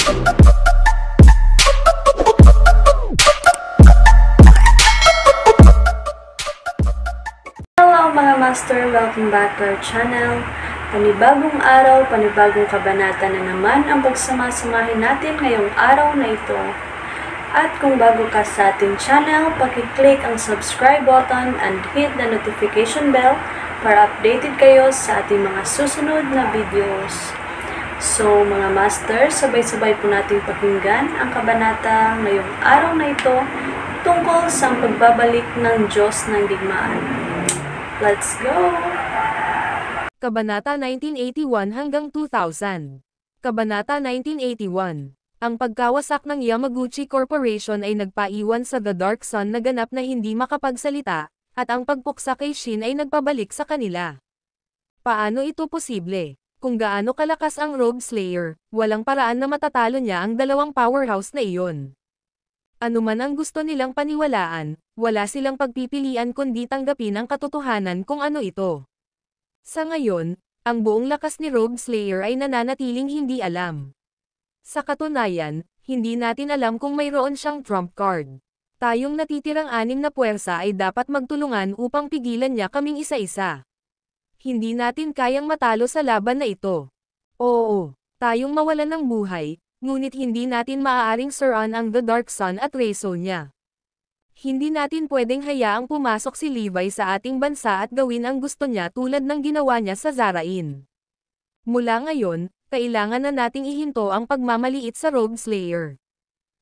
Hello mga master, welcome back to our channel. Panibagong araw, panibagong kabanata na naman ang pagsamasamahin natin ngayong araw na ito. At kung bago ka sa ating channel, paki-click ang subscribe button and hit the notification bell para updated kayo sa ating mga susunod na videos. So mga master, sabay-sabay po nating pakinggan ang kabanata ngayong araw na ito tungkol sa pagbabalik ng Diyos ng digmaan. Let's go! Kabanata 1981 hanggang 2000. Kabanata 1981. Ang pagkawasak ng Yamaguchi Corporation ay nagpaiwan sa The Dark Sun na ganap na hindi makapagsalita, at ang pagpuksa kay Shin ay nagpabalik sa kanila. Paano ito posible? Kung gaano kalakas ang Rogue Slayer, walang paraan na matatalo niya ang dalawang powerhouse na iyon. Ano man ang gusto nilang paniwalaan, wala silang pagpipilian kundi tanggapin ang katotohanan kung ano ito. Sa ngayon, ang buong lakas ni Rogue Slayer ay nananatiling hindi alam. Sa katunayan, hindi natin alam kung mayroon siyang trump card. Tayong natitirang 6 na puwersa ay dapat magtulungan upang pigilan niya kaming isa-isa. Hindi natin kayang matalo sa laban na ito. Oo, tayong mawalan ng buhay, ngunit hindi natin maaaring suran ang The Dark Sun at Reso niya. Hindi natin pwedeng hayaang pumasok si Levi sa ating bansa at gawin ang gusto niya tulad ng ginawa niya sa Zarain. Mula ngayon, kailangan na nating ihinto ang pagmamaliit sa Rogue Slayer.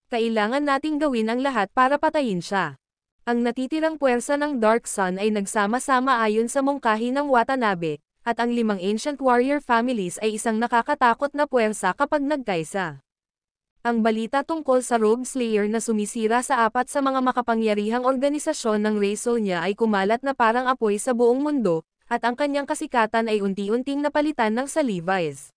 Kailangan nating gawin ang lahat para patayin siya. Ang natitirang puwersa ng Dark Sun ay nagsama-sama ayon sa mungkahi ng Watanabe, at ang 5 ancient warrior families ay isang nakakatakot na puwersa kapag nagkaisa. Ang balita tungkol sa Rogue Slayer na sumisira sa 4 sa mga makapangyarihang organisasyon ng Reso niya ay kumalat na parang apoy sa buong mundo, at ang kanyang kasikatan ay unti-unting napalitan ng sa Levi's.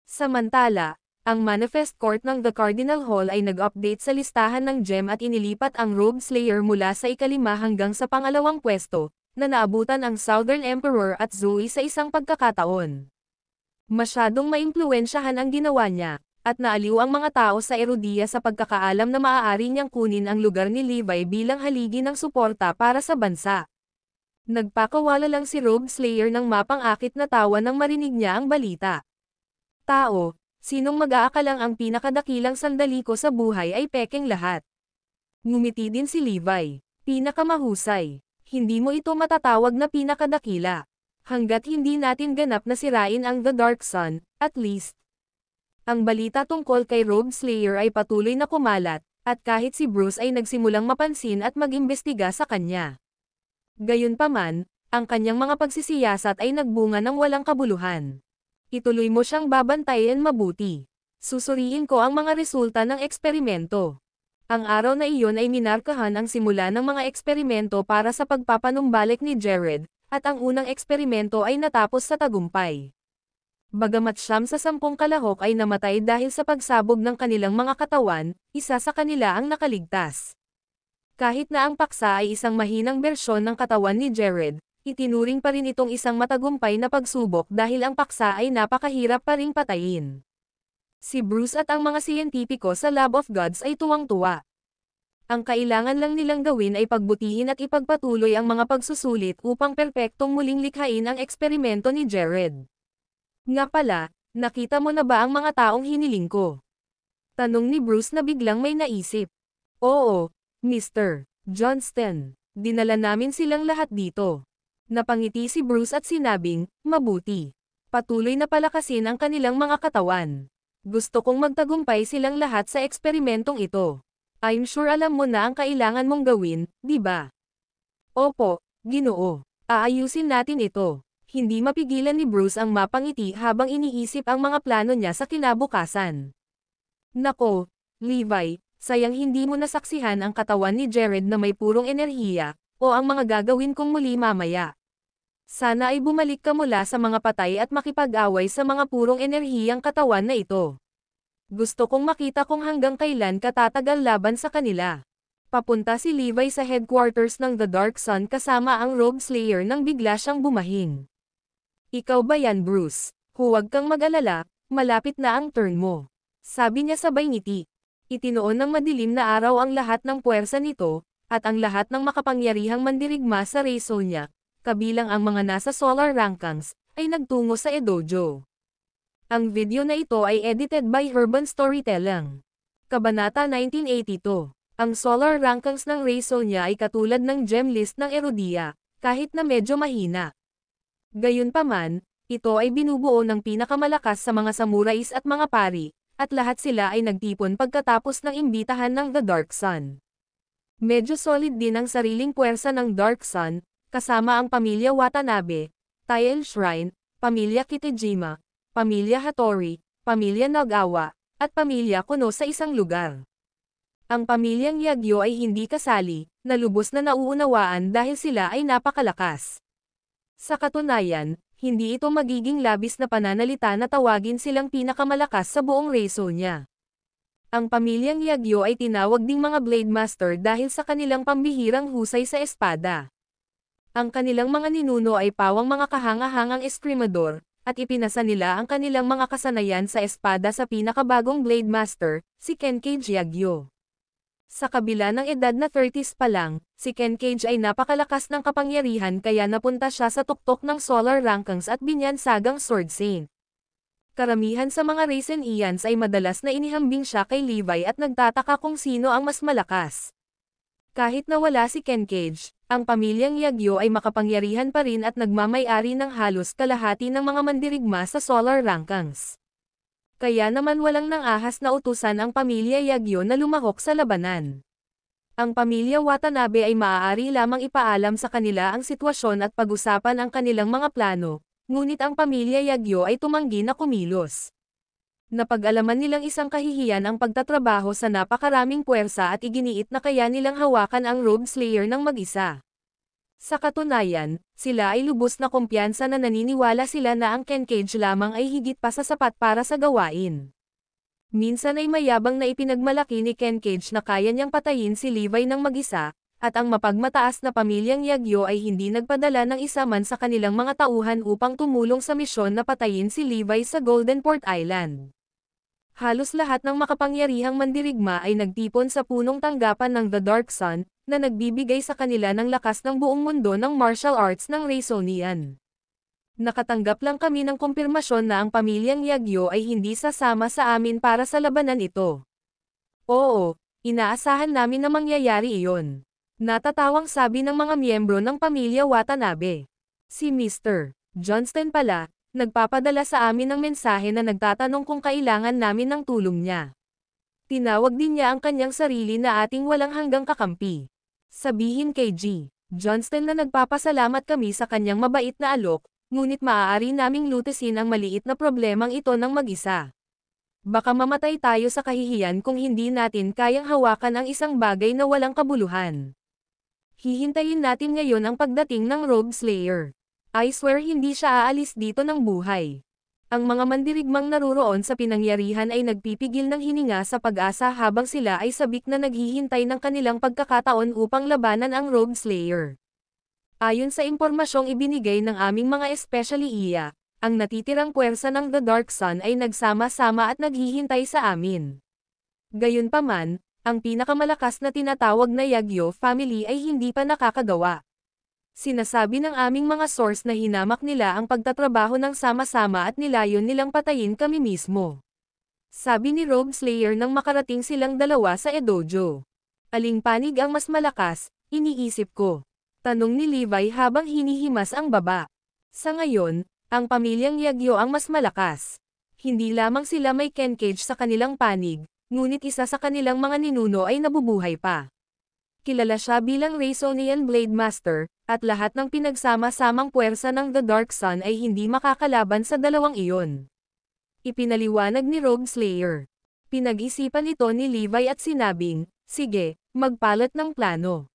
Samantala, ang Manifest Court ng The Cardinal Hall ay nag-update sa listahan ng gem at inilipat ang Rogue Slayer mula sa ika-5 hanggang sa pangalawang pwesto, na naabutan ang Southern Emperor at Zoe sa isang pagkakataon. Masyadong maimpluwensyahan ang ginawa niya, at naaliw ang mga tao sa Erudia sa pagkakaalam na maaari niyang kunin ang lugar ni Levi bilang haligi ng suporta para sa bansa. Nagpakawala lang si Rogue Slayer ng mapang-akit na tawa nang marinig niya ang balita. Tao, sinong mag-aakalang ang pinakadakilang sandali ko sa buhay ay pekeng lahat? Ngumiti din si Levi. Pinakamahusay. Hindi mo ito matatawag na pinakadakila. Hanggat hindi natin ganap na sirain ang The Dark Sun, at least. Ang balita tungkol kay Rogue Slayer ay patuloy na kumalat, at kahit si Bruce ay nagsimulang mapansin at mag-imbestiga sa kanya. Gayunpaman, ang kanyang mga pagsisiyasat ay nagbunga ng walang kabuluhan. Ituloy mo siyang babantayan mabuti. Susuriin ko ang mga resulta ng eksperimento. Ang araw na iyon ay minarkahan ang simula ng mga eksperimento para sa pagpapanumbalik ni Jared, at ang unang eksperimento ay natapos sa tagumpay. Bagamat 9 sa 10 kalahok ay namatay dahil sa pagsabog ng kanilang mga katawan, isa sa kanila ang nakaligtas. Kahit na ang paksa ay isang mahinang bersyon ng katawan ni Jared, itinuring pa rin itong isang matagumpay na pagsubok dahil ang paksa ay napakahirap pa ring patayin. Si Bruce at ang mga siyentipiko sa Lab of Gods ay tuwang-tuwa. Ang kailangan lang nilang gawin ay pagbutihin at ipagpatuloy ang mga pagsusulit upang perpektong muling likhain ang eksperimento ni Jared. Nga pala, nakita mo na ba ang mga taong hiniling ko? Tanong ni Bruce na biglang may naisip. Oo, Mr. Johnston. Dinala namin silang lahat dito. Napangiti si Bruce at sinabing, mabuti. Patuloy na palakasin ang kanilang mga katawan. Gusto kong magtagumpay silang lahat sa eksperimentong ito. I'm sure alam mo na ang kailangan mong gawin, di ba? Opo, Ginoo. Aayusin natin ito. Hindi mapigilan ni Bruce ang mapangiti habang iniisip ang mga plano niya sa kinabukasan. Nako, Levi, sayang hindi mo nasaksihan ang katawan ni Jared na may purong enerhiya, o ang mga gagawin kong muli mamaya. Sana ay bumalik ka mula sa mga patay at makipag-away sa mga purong enerhiyang katawan na ito. Gusto kong makita kung hanggang kailan ka tatagal laban sa kanila. Papunta si Levi sa headquarters ng The Dark Sun kasama ang Rogue Slayer nang bigla siyang bumahing. Ikaw ba yan, Bruce? Huwag kang mag-alala, malapit na ang turn mo. Sabi niya sabay ngiti. Itinoon ng madilim na araw ang lahat ng puwersa nito, at ang lahat ng makapangyarihang mandirigma sa race niya, kabilang ang mga nasa solar rankings, ay nagtungo sa edojo. Ang video na ito ay edited by Urban Storytelling. Kabanata 1982. Ang solar rankings ng race niya ay katulad ng gem list ng Erodia, kahit na medyo mahina. Gayunpaman, ito ay binubuo ng pinakamalakas sa mga samurais at mga pari, at lahat sila ay nagtipon pagkatapos ng imbitahan ng The Dark Sun. Medyo solid din ang sariling puwersa ng Dark Sun, kasama ang pamilya Watanabe, Tael Shrine, pamilya Kitejima, pamilya Hattori, pamilya Nagawa, at pamilya Kono sa isang lugar. Ang pamilyang Yagyo ay hindi kasali, na lubos na nauunawaan dahil sila ay napakalakas. Sa katunayan, hindi ito magiging labis na pananalita na tawagin silang pinakamalakas sa buong reso niya. Ang pamilyang Yagyo ay tinawag ding mga Blade Master dahil sa kanilang pambihirang husay sa espada. Ang kanilang mga ninuno ay pawang mga kahanga-hangang eskrimador, at ipinasa nila ang kanilang mga kasanayan sa espada sa pinakabagong Blade Master, si Kenkage Yagyo. Sa kabila ng edad na 30s pa lang, si Kenkage ay napakalakas ng kapangyarihan kaya napunta siya sa tuktok ng solar rankings at binyansagang Sword Saint. Karamihan sa mga Raisin Ians ay madalas na inihambing siya kay Levi at nagtataka kung sino ang mas malakas. Kahit na wala si Kenkage, ang pamilyang Yagyo ay makapangyarihan pa rin at nagmamay-ari ng halos kalahati ng mga mandirigma sa solar rankings. Kaya naman walang nang-ahas na utusan ang pamilya Yagyo na lumahok sa labanan. Ang pamilya Watanabe ay maaari lamang ipaalam sa kanila ang sitwasyon at pag-usapan ang kanilang mga plano, ngunit ang pamilya Yagyo ay tumanggi na kumilos. Napag-alaman nilang isang kahihiyan ang pagtatrabaho sa napakaraming puwersa at iginiit na kaya nilang hawakan ang Robe Slayer ng mag-isa. Sa katunayan, sila ay lubos na kumpiyansa na naniniwala sila na ang Kenkage lamang ay higit pa sa sapat para sa gawain. Minsan ay mayabang na ipinagmalaki ni Kenkage na kaya niyang patayin si Levi ng mag-isa, at ang mapagmataas na pamilyang Yagyo ay hindi nagpadala ng isa man sa kanilang mga tauhan upang tumulong sa misyon na patayin si Levi sa Golden Port Island. Halos lahat ng makapangyarihang mandirigma ay nagtipon sa punong tanggapan ng The Dark Sun, na nagbibigay sa kanila ng lakas ng buong mundo ng martial arts ng Raisonian. Nakatanggap lang kami ng kumpirmasyon na ang pamilyang Yagyo ay hindi sasama sa amin para sa labanan ito. Oo, inaasahan namin na mangyayari iyon. Natatawang sabi ng mga miyembro ng pamilya Watanabe. Si Mr. Johnston pala, nagpapadala sa amin ng mensahe na nagtatanong kung kailangan namin ng tulong niya. Tinawag din niya ang kanyang sarili na ating walang hanggang kakampi. Sabihin kay G. Johnston na nagpapasalamat kami sa kanyang mabait na alok, ngunit maaari naming lutesin ang maliit na problemang ito ng mag-isa. Baka mamatay tayo sa kahihiyan kung hindi natin kayang hawakan ang isang bagay na walang kabuluhan. Hihintayin natin ngayon ang pagdating ng Robe Slayer. I swear hindi siya aalis dito ng buhay. Ang mga mandirigmang naruroon sa pinangyarihan ay nagpipigil ng hininga sa pag-asa habang sila ay sabik na naghihintay ng kanilang pagkakataon upang labanan ang Robe Slayer. Ayon sa impormasyong ibinigay ng aming mga especially iya, ang natitirang puwersa ng The Dark Sun ay nagsama-sama at naghihintay sa amin. Gayunpaman, ang pinakamalakas na tinatawag na Yagyo family ay hindi pa nakakagawa. Sinasabi ng aming mga source na hinamak nila ang pagtatrabaho ng sama-sama at nilayon nilang patayin kami mismo. Sabi ni Robe Slayer nang makarating silang dalawa sa edojo. Aling panig ang mas malakas, iniisip ko. Tanong ni Levi habang hinihimas ang baba. Sa ngayon, ang pamilyang Yagyo ang mas malakas. Hindi lamang sila may Kenkage sa kanilang panig, ngunit isa sa kanilang mga ninuno ay nabubuhay pa. Kilala siya bilang Raisonian Blade Master, at lahat ng pinagsama-samang puwersa ng The Dark Sun ay hindi makakalaban sa dalawang iyon. Ipinaliwanag ni Robe Slayer. Pinag-isipan ito ni Levi at sinabing, sige, magpalat ng plano.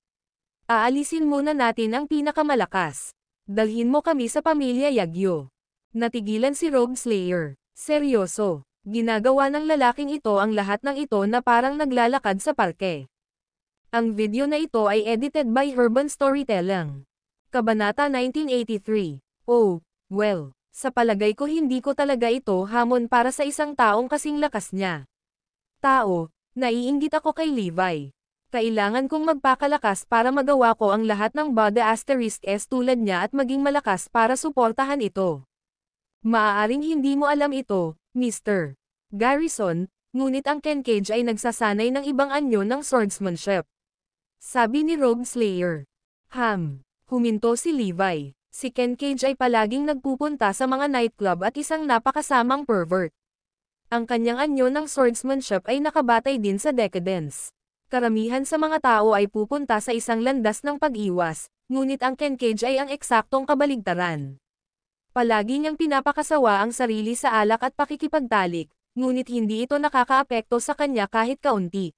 Aalisin muna natin ang pinakamalakas. Dalhin mo kami sa pamilya Yagyo. Natigilan si Robe Slayer. Seryoso. Ginagawa ng lalaking ito ang lahat ng ito na parang naglalakad sa parke. Ang video na ito ay edited by Urban Storytelling. Kabanata 1983. Oh, well, sa palagay ko hindi ko talaga ito hamon para sa isang taong kasing lakas niya. Tao, naiinggit ako kay Levi. Kailangan kong magpakalakas para magawa ko ang lahat ng body asterisk S tulad niya at maging malakas para suportahan ito. Maaaring hindi mo alam ito, Mr. Garrison, ngunit ang Kenkage ay nagsasanay ng ibang anyo ng swordsmanship. Sabi ni Rogue Slayer. Huminto si Levi. Si Kenkage ay palaging nagpupunta sa mga nightclub at isang napakasamang pervert. Ang kanyang anyo ng swordsmanship ay nakabatay din sa decadence. Karamihan sa mga tao ay pupunta sa isang landas ng pag-iwas, ngunit ang Kenkage ay ang eksaktong kabaligtaran. Palagi niyang pinapakasawa ang sarili sa alak at pakikipagtalik, ngunit hindi ito nakakaapekto sa kanya kahit kaunti.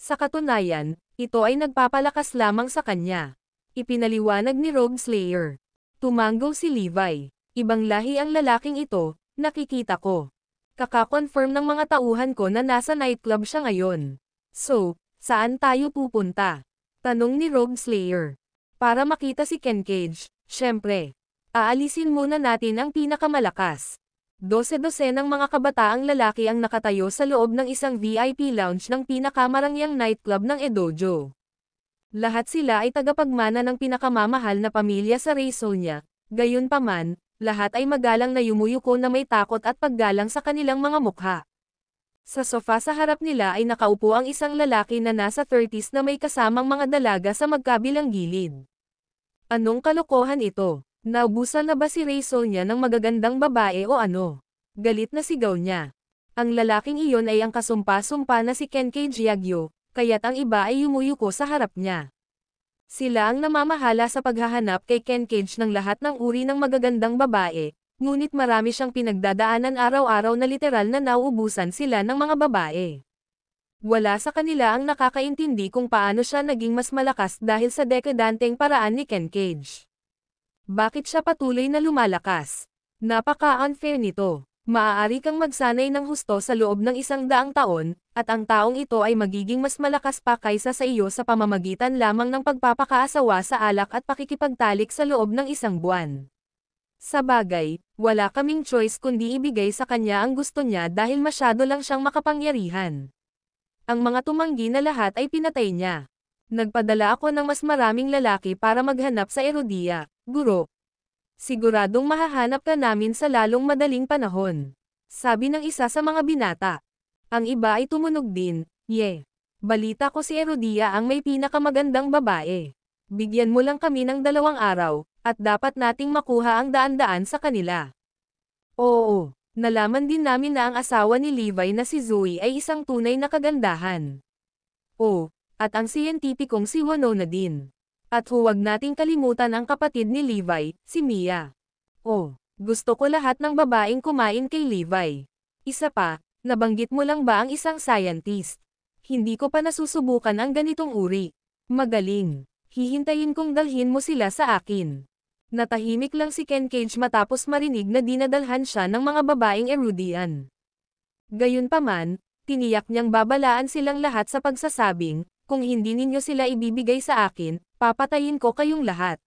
Sa katunayan, ito ay nagpapalakas lamang sa kanya. Ipinaliwanag ni Rogue Slayer. Tumanggo si Levi. Ibang lahi ang lalaking ito, nakikita ko. Kaka-confirm ng mga tauhan ko na nasa nightclub siya ngayon. So, saan tayo pupunta? Tanong ni Rogue Slayer. Para makita si Kenkage, syempre. Aalisin muna natin ang pinakamalakas. 12 ng mga kabataang lalaki ang nakatayo sa loob ng isang VIP lounge ng pinakamarangyang nightclub ng Edojo. Lahat sila ay tagapagmana ng pinakamamahal na pamilya sa Raysonia, gayunpaman, lahat ay magalang na yumuyuko na may takot at paggalang sa kanilang mga mukha. Sa sofa sa harap nila ay nakaupo ang isang lalaki na nasa 30s na may kasamang mga dalaga sa magkabilang gilid. Anong kalokohan ito? Naubusan na ba si Raysonia ng magagandang babae o ano? Galit na sigaw niya. Ang lalaking iyon ay ang kasumpa-sumpa na si Kenkage Yagyo, kaya't ang iba ay yumuyuko sa harap niya. Sila ang namamahala sa paghahanap kay Kenkage ng lahat ng uri ng magagandang babae, ngunit marami siyang pinagdadaanan araw-araw na literal na nauubusan sila ng mga babae. Wala sa kanila ang nakakaintindi kung paano siya naging mas malakas dahil sa dekadanteng paraan ni Kenkage. Bakit siya patuloy na lumalakas? Napaka-unfair nito. Maaari kang magsanay ng husto sa loob ng 100 taon, at ang taong ito ay magiging mas malakas pa kaysa sa iyo sa pamamagitan lamang ng pagpapakaasawa sa alak at pakikipagtalik sa loob ng 1 buwan. Sa bagay, wala kaming choice kundi ibigay sa kanya ang gusto niya dahil masyado lang siyang makapangyarihan. Ang mga tumanggi na lahat ay pinatay niya. Nagpadala ako ng mas maraming lalaki para maghanap sa Erodia, guro. Siguradong mahahanap ka namin sa lalong madaling panahon. Sabi ng isa sa mga binata. Ang iba ay tumunog din, balita ko si Erodia ang may pinakamagandang babae. Bigyan mo lang kami ng 2 araw, at dapat nating makuha ang daan-daan sa kanila. Oo, nalaman din namin na ang asawa ni Levi na si Zoe ay isang tunay na kagandahan. At ang siyentipikong si Winona din. At huwag nating kalimutan ang kapatid ni Levi, si Mia. Gusto ko lahat ng babaeng kumain kay Levi. Isa pa, nabanggit mo lang ba ang isang scientist? Hindi ko pa nasusubukan ang ganitong uri. Magaling. Hihintayin kong dalhin mo sila sa akin. Natahimik lang si Kenkage matapos marinig na dinadalhan siya ng mga babaeng Erudian. Gayunpaman, tiniyak niyang babalaan silang lahat sa pagsasabing, kung hindi ninyo sila ibibigay sa akin, papatayin ko kayong lahat.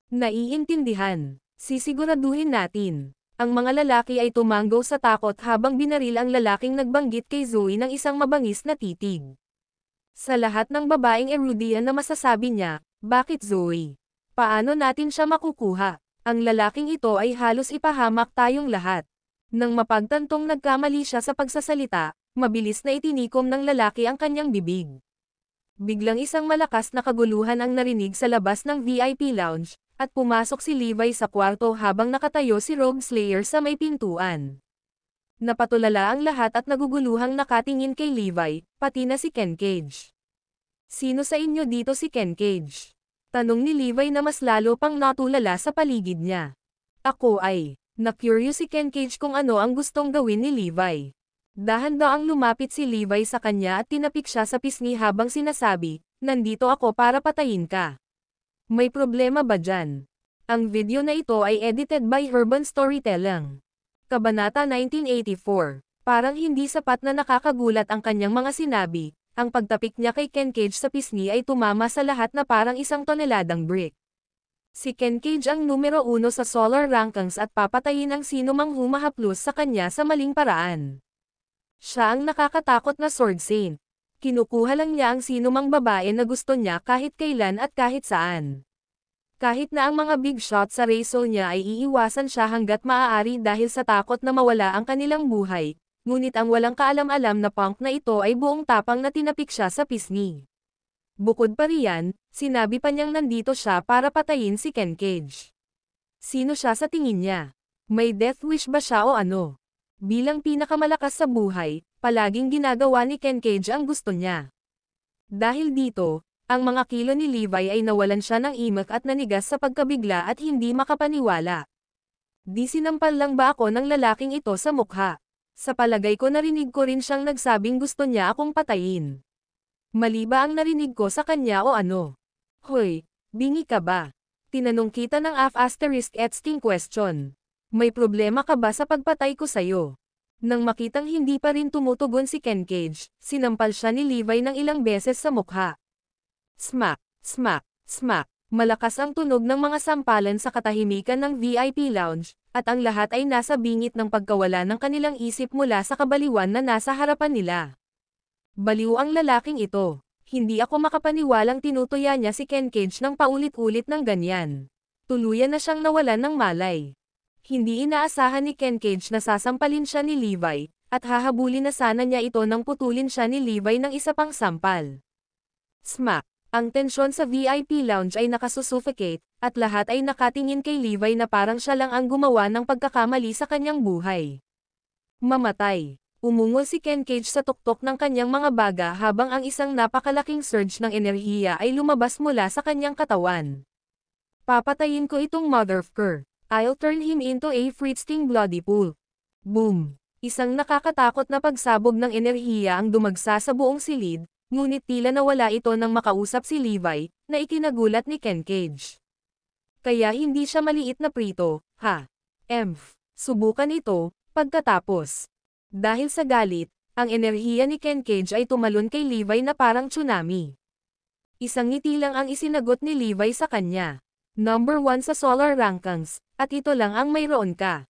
Naiintindihan. Sisiguraduhin natin. Ang mga lalaki ay tumanggo sa takot habang binaril ang lalaking nagbanggit kay Zoe ng isang mabangis na titig. Sa lahat ng babaeng Erudian na masasabi niya, bakit Zoe? Paano natin siya makukuha? Ang lalaking ito ay halos ipahamak tayong lahat. Nang mapagtantong nagkamali siya sa pagsasalita, mabilis na itinikom ng lalaki ang kanyang bibig. Biglang isang malakas na kaguluhan ang narinig sa labas ng VIP lounge, at pumasok si Levi sa kwarto habang nakatayo si Rogue Slayer sa may pintuan. Napatulala ang lahat at naguguluhang nakatingin kay Levi, pati na si Kenkage. Sino sa inyo dito si Kenkage? Tanong ni Levi na mas lalo pang natulala sa paligid niya. Ako ay, na-curious si Kenkage kung ano ang gustong gawin ni Levi. Dahan-daang lumapit si Levi sa kanya at tinapik siya sa pisngi habang sinasabi, nandito ako para patayin ka. May problema ba dyan? Ang video na ito ay edited by Urban Storytelling. Kabanata 1984. Parang hindi sapat na nakakagulat ang kanyang mga sinabi, ang pagtapik niya kay Kenkage sa pisngi ay tumama sa lahat na parang 1 toneladang brick. Si Kenkage ang numero 1 sa solar rankings at papatayin ang sino mang humahaplos sa kanya sa maling paraan. Siya ang nakakatakot na Sword Saint. Kinukuha lang niya ang sinumang babae na gusto niya kahit kailan at kahit saan. Kahit na ang mga big shot sa race niya ay iiwasan siya hanggat maaari dahil sa takot na mawala ang kanilang buhay, ngunit ang walang kaalam-alam na punk na ito ay buong tapang na tinapik siya sa pisngi. Bukod pa riyan, sinabi pa niyang nandito siya para patayin si Ken Cage. Sino siya sa tingin niya? May death wish ba siya o ano? Bilang pinakamalakas sa buhay, palaging ginagawa ni Ken Cage ang gusto niya. Dahil dito, ang mga kilo ni Levi ay nawalan siya ng imak at nanigas sa pagkabigla at hindi makapaniwala. Di sinampal lang ba ako ng lalaking ito sa mukha? Sa palagay ko narinig ko rin siyang nagsabing gusto niya akong patayin. Mali ba ang narinig ko sa kanya o ano? Hoy, bingi ka ba? Tinanong kita ng **asking question. May problema ka ba sa pagpatay ko sa'yo? Nang makitang hindi pa rin tumutugon si Ken Cage, sinampal siya ni Levi ng ilang beses sa mukha. Smack, smack, smack. Malakas ang tunog ng mga sampalan sa katahimikan ng VIP lounge, at ang lahat ay nasa bingit ng pagkawala ng kanilang isip mula sa kabaliwan na nasa harapan nila. Baliw ang lalaking ito. Hindi ako makapaniwalang tinutuya niya si Ken Cage ng paulit-ulit ng ganyan. Tuluyan na siyang nawalan ng malay. Hindi inaasahan ni Ken Cage na sasampalin siya ni Levi, at hahabulin na sana niya ito nang putulin siya ni Levi ng isa pang sampal. Smack! Ang tensyon sa VIP lounge ay nakasusuffocate, at lahat ay nakatingin kay Levi na parang siya lang ang gumawa ng pagkakamali sa kanyang buhay. Mamatay! Umungol si Ken Cage sa tuktok ng kanyang mga baga habang ang isang napakalaking surge ng enerhiya ay lumabas mula sa kanyang katawan. Papatayin ko itong motherfucker. I'll turn him into a freaking bloody pool. Boom! Isang nakakatakot na pagsabog ng enerhiya ang dumagsa sa buong silid, ngunit tila nawala ito nang makausap si Levi, na ikinagulat ni Ken Cage. Kaya hindi siya maliit na prito, ha? Subukan ito, pagkatapos. Dahil sa galit, ang enerhiya ni Ken Cage ay tumalon kay Levi na parang tsunami. Isang ngiti lang ang isinagot ni Levi sa kanya. Number 1 sa solar rankings, at ito lang ang mayroon ka.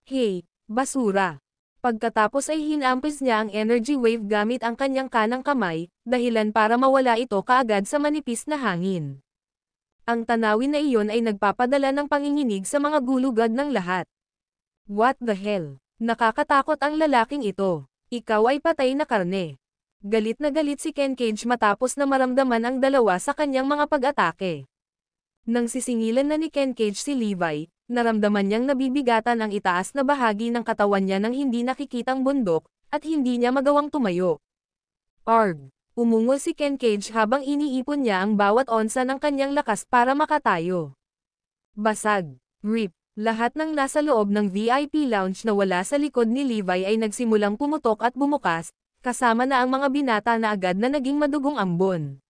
Hey, basura! Pagkatapos ay hinampis niya ang energy wave gamit ang kanyang kanang kamay, dahilan para mawala ito kaagad sa manipis na hangin. Ang tanawin na iyon ay nagpapadala ng panginginig sa mga gulugad ng lahat. What the hell? Nakakatakot ang lalaking ito. Ikaw ay patay na karne. Galit na galit si Ken Cage matapos na maramdaman ang dalawa sa kanyang mga pag-atake. Nang sisingilan na ni Ken Cage si Levi, naramdaman niyang nabibigatan ang itaas na bahagi ng katawan niya ng hindi nakikitang bundok, at hindi niya magawang tumayo. Arg! Umungol si Ken Cage habang iniipon niya ang bawat onsa ng kanyang lakas para makatayo. Basag! Rip! Lahat ng nasa loob ng VIP lounge na wala sa likod ni Levi ay nagsimulang pumutok at bumukas, kasama na ang mga binata na agad na naging madugong ambon.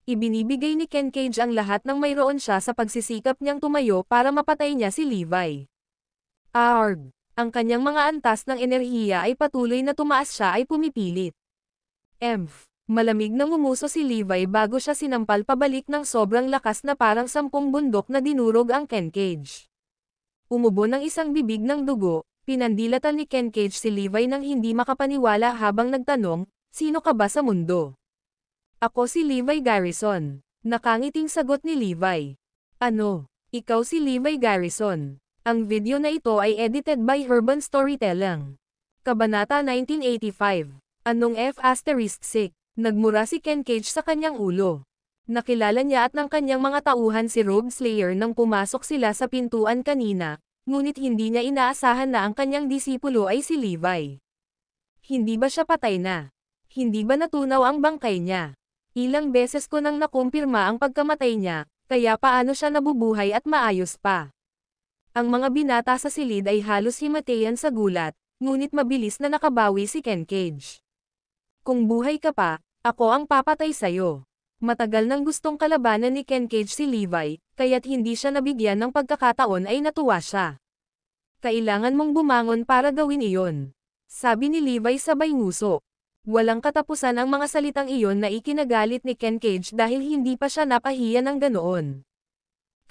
Ibinibigay ni Ken Cage ang lahat ng mayroon siya sa pagsisikap niyang tumayo para mapatay niya si Levi. Arg! Ang kanyang mga antas ng enerhiya ay patuloy na tumaas siya ay pumipilit. Malamig na ngumuso si Levi bago siya sinampal pabalik ng sobrang lakas na parang 10 bundok na dinurog ang Ken Cage. Umubo ng isang bibig ng dugo, pinandilatan ni Ken Cage si Levi nang hindi makapaniwala habang nagtanong, sino ka ba sa mundo? Ako si Levi Garrison. Nakangiting sagot ni Levi. Ano? Ikaw si Levi Garrison. Ang video na ito ay edited by Urban Storytelling. Kabanata 1985. Anong F***? Nagmura si Ken Cage sa kanyang ulo. Nakilala niya at ng kanyang mga tauhan si Rogue Slayer nang pumasok sila sa pintuan kanina, ngunit hindi niya inaasahan na ang kanyang disipulo ay si Levi. Hindi ba siya patay na? Hindi ba natunaw ang bangkay niya? Ilang beses ko nang nakumpirma ang pagkamatay niya, kaya paano siya nabubuhay at maayos pa? Ang mga binata sa silid ay halos himatayan sa gulat, ngunit mabilis na nakabawi si Ken Cage. Kung buhay ka pa, ako ang papatay sa'yo. Matagal nang gustong kalabanan ni Ken Cage si Levi, kaya't hindi siya nabigyan ng pagkakataon ay natuwa siya. Kailangan mong bumangon para gawin iyon. Sabi ni Levi sabay nguso. Walang katapusan ang mga salitang iyon na ikinagalit ni Ken Cage dahil hindi pa siya napahiya ng ganoon.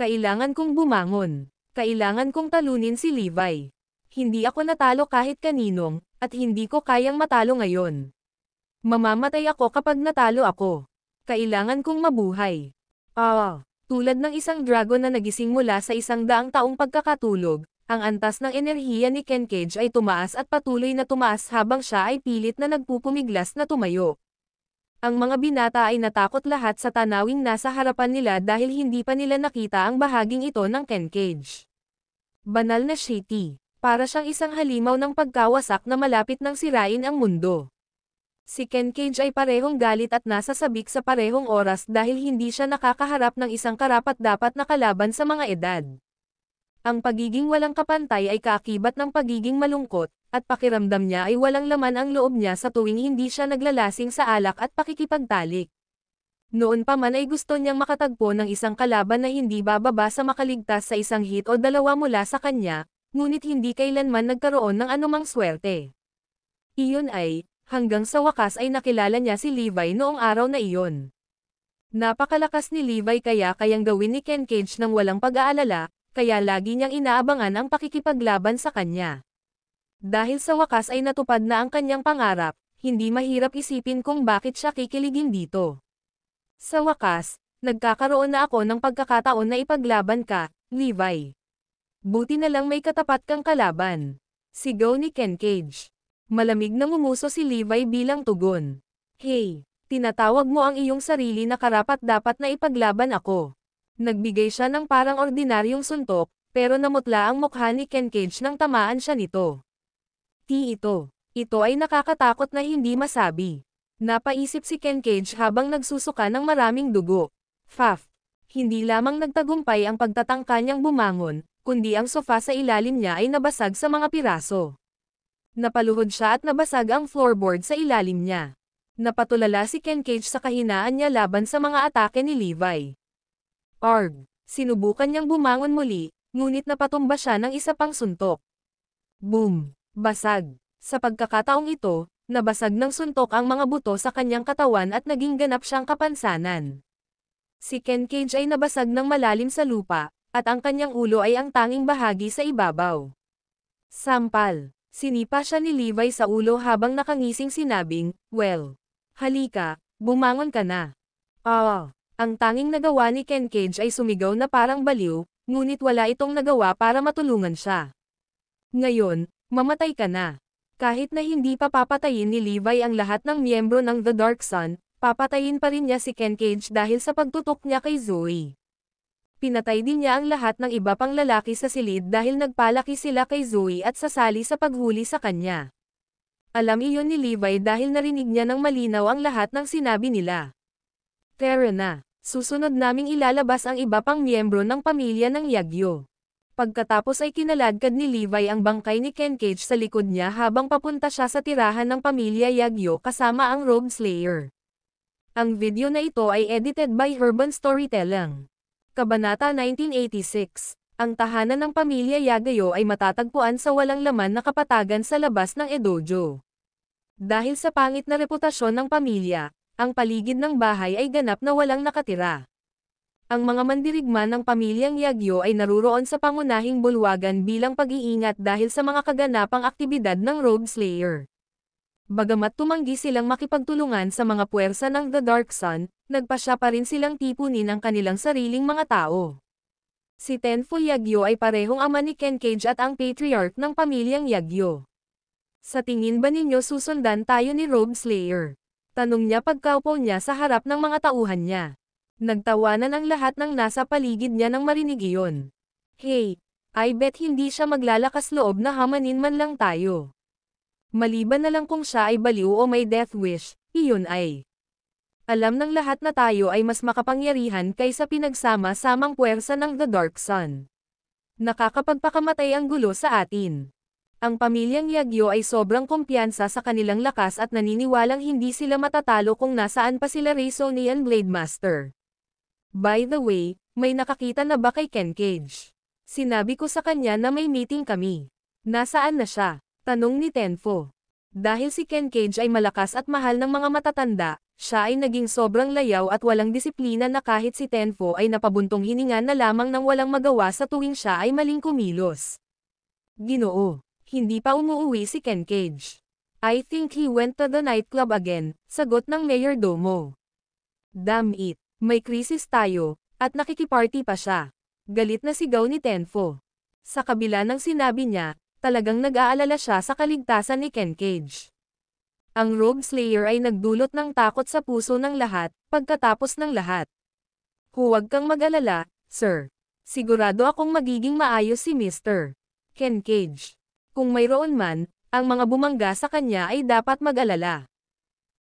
Kailangan kong bumangon. Kailangan kong talunin si Levi. Hindi ako natalo kahit kaninong, At hindi ko kayang matalo ngayon. Mamamatay ako kapag natalo ako. Kailangan kong mabuhay. Tulad ng isang dragon na nagising mula sa 100 taong pagkakatulog, ang antas ng enerhiya ni Kenkage ay tumaas at patuloy na tumaas habang siya ay pilit na nagpupumiglas na tumayo. Ang mga binata ay natakot lahat sa tanawing nasa harapan nila dahil hindi pa nila nakita ang bahaging ito ng Kenkage. Banal na shitty. Para siyang isang halimaw ng pagkawasak na malapit nang sirain ang mundo. Si Kenkage ay parehong galit at nasa sabik sa parehong oras dahil hindi siya nakakaharap ng isang karapat-dapat na kalaban sa mga edad. Ang pagiging walang kapantay ay kaakibat ng pagiging malungkot, at pakiramdam niya ay walang laman ang loob niya sa tuwing hindi siya naglalasing sa alak at pakikipagtalik. Noon pa man ay gusto niyang makatagpo ng isang kalaban na hindi bababa sa makaligtas sa isang hit o dalawa mula sa kanya, ngunit hindi kailanman nagkaroon ng anumang swerte. Iyon ay, hanggang sa wakas ay nakilala niya si Levi noong araw na iyon. Napakalakas ni Levi kaya kayang gawin ni Kenkage ng walang pag-aalala, kaya lagi niyang inaabangan ang pakikipaglaban sa kanya. Dahil sa wakas ay natupad na ang kanyang pangarap, hindi mahirap isipin kung bakit siya kikiligin dito. Sa wakas, nagkakaroon na ako ng pagkakataon na ipaglaban ka, Levi. Buti na lang may katapat kang kalaban. Sigaw ni Kenkage. Malamig na ngumuso si Levi bilang tugon. Hey, tinatawag mo ang iyong sarili na karapat-dapat na ipaglaban ako. Nagbigay siya ng parang ordinaryong suntok, pero namutla ang mukha ni Kenkage nang tamaan siya nito. Ito. Ito ay nakakatakot na hindi masabi. Napaisip si Kenkage habang nagsusuka ng maraming dugo. Hindi lamang nagtagumpay ang pagtatangka niyang bumangon, kundi ang sofa sa ilalim niya ay nabasag sa mga piraso. Napaluhod siya at nabasag ang floorboard sa ilalim niya. Napatulala si Kenkage sa kahinaan niya laban sa mga atake ni Levi. Sinubukan niyang bumangon muli, ngunit napatumba siya ng isa pang suntok. Boom! Basag. Sa pagkakataong ito, nabasag ng suntok ang mga buto sa kanyang katawan at naging ganap siyang kapansanan. Si Kenkage ay nabasag ng malalim sa lupa, at ang kanyang ulo ay ang tanging bahagi sa ibabaw. Sampal. Sinipa siya ni Levi sa ulo habang nakangising sinabing, well, halika, bumangon ka na. Ang tanging nagawa ni Kenkage ay sumigaw na parang baliw, ngunit wala itong nagawa para matulungan siya. Ngayon, mamatay ka na. Kahit na hindi pa papatayin ni Levi ang lahat ng miyembro ng The Dark Sun, papatayin pa rin niya si Kenkage dahil sa pagtutok niya kay Zoe. Pinatay din niya ang lahat ng iba pang lalaki sa silid dahil nagpalaki sila kay Zoe at sasali sa paghuli sa kanya. Alam iyon ni Levi dahil narinig niya ng malinaw ang lahat ng sinabi nila. Tara na, susunod naming ilalabas ang iba pang miyembro ng pamilya ng Yagyo. Pagkatapos ay kinaladkad ni Levi ang bangkay ni Kenkage sa likod niya habang papunta siya sa tirahan ng pamilya Yagyo kasama ang Rogue Slayer. Ang video na ito ay edited by Urban Storytelling. Kabanata 1986. Ang tahanan ng pamilya Yagayo ay matatagpuan sa walang laman na kapatagan sa labas ng edojo. Dahil sa pangit na reputasyon ng pamilya, ang paligid ng bahay ay ganap na walang nakatira. Ang mga mandirigma ng pamilyang Yagyo ay naruroon sa pangunahing bulwagan bilang pag-iingat dahil sa mga kaganapang aktibidad ng Rogue Slayer. Bagamat tumanggi silang makipagtulungan sa mga puwersa ng The Dark Sun, nagpasya pa rin silang tipunin ang kanilang sariling mga tao. Si Tenfu Yagyo ay parehong ama ni Kenkage at ang patriarch ng pamilyang Yagyo. Sa tingin ba ninyo susundan tayo ni Rogue Slayer? Tanong niya pagkaupo niya sa harap ng mga tauhan niya. Nagtawanan ang lahat ng nasa paligid niya nang marinig iyon. Hey, I bet hindi siya maglalakas loob na hamanin man lang tayo. Maliban na lang kung siya ay baliw o may death wish, iyon ay. Alam ng lahat na tayo ay mas makapangyarihan kaysa pinagsama-samang puwersa ng The Dark Sun. Nakakapagpakamatay ang gulo sa atin. Ang pamilyang Yagyo ay sobrang kumpiyansa sa kanilang lakas at naniniwalang hindi sila matatalo kung nasaan pa sila Raisonian Blade Master. By the way, may nakakita na ba kay Kenkage? Sinabi ko sa kanya na may meeting kami. Nasaan na siya? Tanong ni Tenfo. Dahil si Kenkage ay malakas at mahal ng mga matatanda, siya ay naging sobrang layaw at walang disiplina na kahit si Tenfo ay napabuntong hininga na lamang nang walang magawa sa tuwing siya ay maling kumilos. Ginoo, hindi pa umuuwi si Kenkage. I think he went to the nightclub again, sagot ng mayordomo. Damn it, may krisis tayo, at nakikiparty pa siya. Galit na sigaw ni Tenfo. Sa kabila ng sinabi niya, talagang nag-aalala siya sa kaligtasan ni Ken Cage. Ang Rogue Slayer ay nagdulot ng takot sa puso ng lahat, pagkatapos ng lahat. Huwag kang mag-alala, sir. Sigurado akong magiging maayos si Mr. Ken Cage. Kung mayroon man, ang mga bumangga sa kanya ay dapat mag-alala.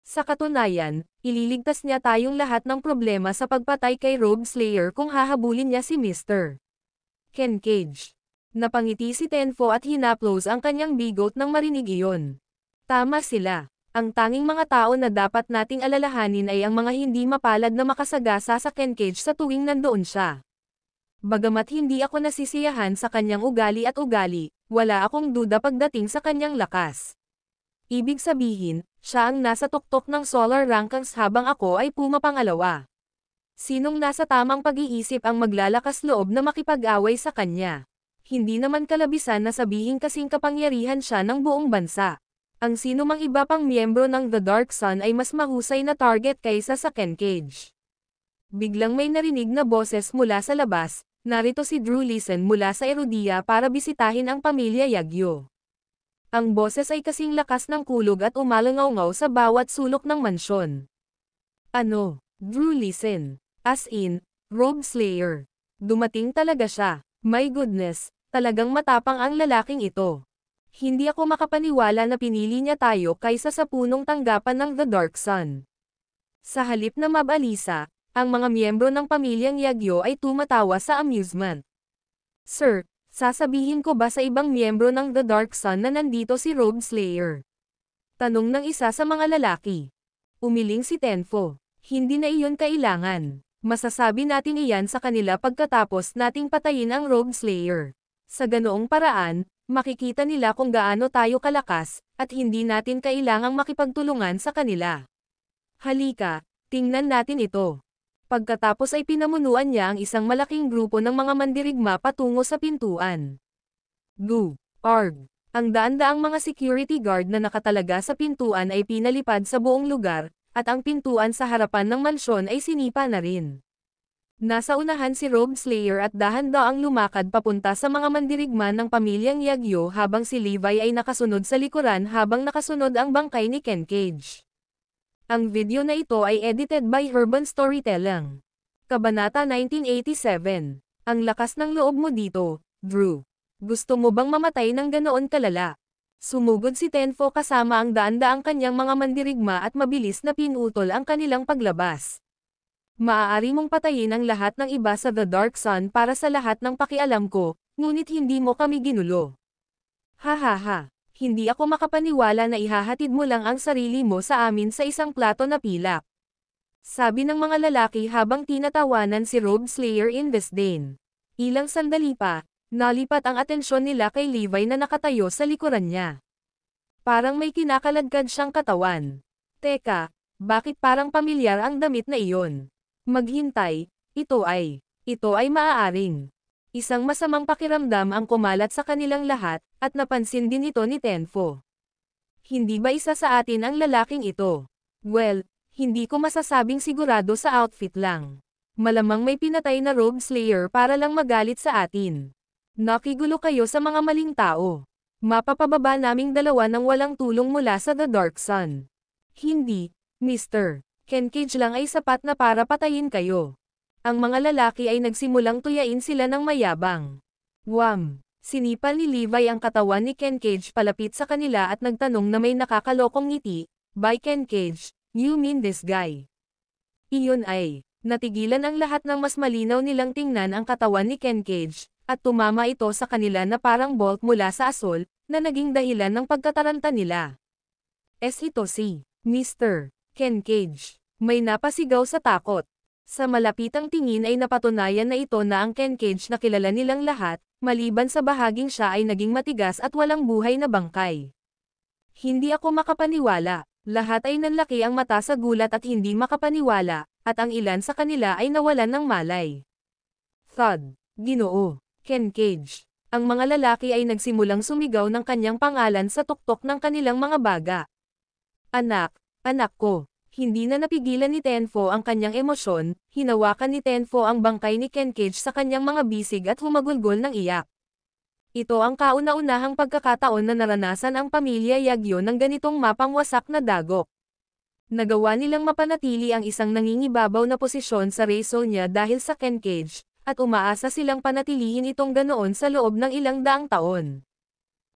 Sa katunayan, ililigtas niya tayong lahat ng problema sa pagpatay kay Rogue Slayer kung hahabulin niya si Mr. Ken Cage. Napangiti si Tenfo at hinaplos ang kanyang bigot nang marinig iyon. Tama sila. Ang tanging mga tao na dapat nating alalahanin ay ang mga hindi mapalad na makasagasa sa Ken Cage sa tuwing nandoon siya. Bagamat hindi ako nasisiyahan sa kanyang ugali at ugali, wala akong duda pagdating sa kanyang lakas. Ibig sabihin, siya ang nasa tuktok ng solar rankings habang ako ay pumapangalawa. Sinong nasa tamang pag-iisip ang maglalakas loob na makipag-away sa kanya? Hindi naman kalabisan na sabihin kasing kapangyarihan siya ng buong bansa. Ang sino mang iba pang miyembro ng The Dark Sun ay mas mahusay na target kaysa sa Ken Cage. Biglang may narinig na boses mula sa labas. Narito si Drew Leeson mula sa Erudia para bisitahin ang pamilya Yagyo. Ang boses ay kasing lakas ng kulog at umalangaw-ngaw sa bawat sulok ng mansyon. Ano? Drew Leeson. As in, Rogue Slayer. Dumating talaga siya. My goodness, talagang matapang ang lalaking ito. Hindi ako makapaniwala na pinili niya tayo kaysa sa punong tanggapan ng The Dark Sun. Sa halip na mabalisa, ang mga miyembro ng pamilyang Yagyo ay tumatawa sa amusement. Sir, sasabihin ko ba sa ibang miyembro ng The Dark Sun na nandito si Rogue Slayer? Tanong ng isa sa mga lalaki. Umiling si Tenfo. Hindi na iyon kailangan. Masasabi natin iyan sa kanila pagkatapos nating patayin ang Rogue Slayer. Sa ganoong paraan, makikita nila kung gaano tayo kalakas, at hindi natin kailangang makipagtulungan sa kanila. Halika, tingnan natin ito. Pagkatapos ay pinamunuan niya ang isang malaking grupo ng mga mandirigma patungo sa pintuan. Arg! Ang daan-daang mga security guard na nakatalaga sa pintuan ay pinalipad sa buong lugar, at ang pintuan sa harapan ng mansyon ay sinipa na rin. Nasa unahan si Rogue Slayer at dahan-daang lumakad papunta sa mga mandirigma ng pamilyang Yagyo habang si Levi ay nakasunod sa likuran habang nakasunod ang bangkay ni Ken Cage. Ang video na ito ay edited by Urban Storytelling. Kabanata 1987. Ang lakas ng loob mo dito, Drew. Gusto mo bang mamatay ng ganoon kalala? Sumugod si Tenfo kasama ang daan-daang kanyang mga mandirigma at mabilis na pinutol ang kanilang paglabas. Maaari mong patayin ang lahat ng iba sa The Dark Sun para sa lahat ng pakialam ko, ngunit hindi mo kami ginulo. Hahaha. Hindi ako makapaniwala na ihahatid mo lang ang sarili mo sa amin sa isang plato na pilak. Sabi ng mga lalaki habang tinatawanan si Rogue Slayer in disdain. Ilang sandali pa, nalipat ang atensyon nila kay Levi na nakatayo sa likuran niya. Parang may kinakaladkad siyang katawan. Teka, bakit parang pamilyar ang damit na iyon? Maghintay, ito ay maaaring. Isang masamang pakiramdam ang kumalat sa kanilang lahat, at napansin din ito ni Tenfo. Hindi ba isa sa atin ang lalaking ito? Well, hindi ko masasabing sigurado sa outfit lang. Malamang may pinatay na Rogue Slayer para lang magalit sa atin. Nakigulo kayo sa mga maling tao. Mapapababa naming dalawa ng walang tulong mula sa The Dark Sun. Hindi, Mr. Ken Cage lang ay sapat na para patayin kayo. Ang mga lalaki ay nagsimulang tuyain sila ng mayabang. Wham! Sinipal ni Levi ang katawan ni Ken Cage palapit sa kanila at nagtanong na may nakakalokong ngiti, "By Ken Cage, you mean this guy?" Iyon ay, natigilan ang lahat ng mas malinaw nilang tingnan ang katawan ni Ken Cage, at tumama ito sa kanila na parang bolt mula sa asol, na naging dahilan ng pagkataranta nila. Ito si Mr. Ken Cage. May napasigaw sa takot. Sa malapitang tingin ay napatunayan na ito na ang Ken Cage na kilala nilang lahat, maliban sa bahaging siya ay naging matigas at walang buhay na bangkay. Hindi ako makapaniwala. Lahat ay nanlaki ang mata sa gulat at hindi makapaniwala, at ang ilan sa kanila ay nawalan ng malay. Thud. Ginoo. Ken Cage. Ang mga lalaki ay nagsimulang sumigaw ng kanyang pangalan sa tuktok ng kanilang mga baga. Anak, anak ko. Hindi na napigilan ni Tenfo ang kanyang emosyon, hinawakan ni Tenfo ang bangkay ni Kenkage sa kanyang mga bisig at humagulgol ng iyak. Ito ang kauna-unahang pagkakataon na naranasan ang pamilya Yagyo ng ganitong mapangwasak na dagok. Nagawa nilang mapanatili ang isang nangingibabaw na posisyon sa Reisol niya dahil sa Kenkage, at umaasa silang panatilihin itong ganoon sa loob ng ilang daang taon.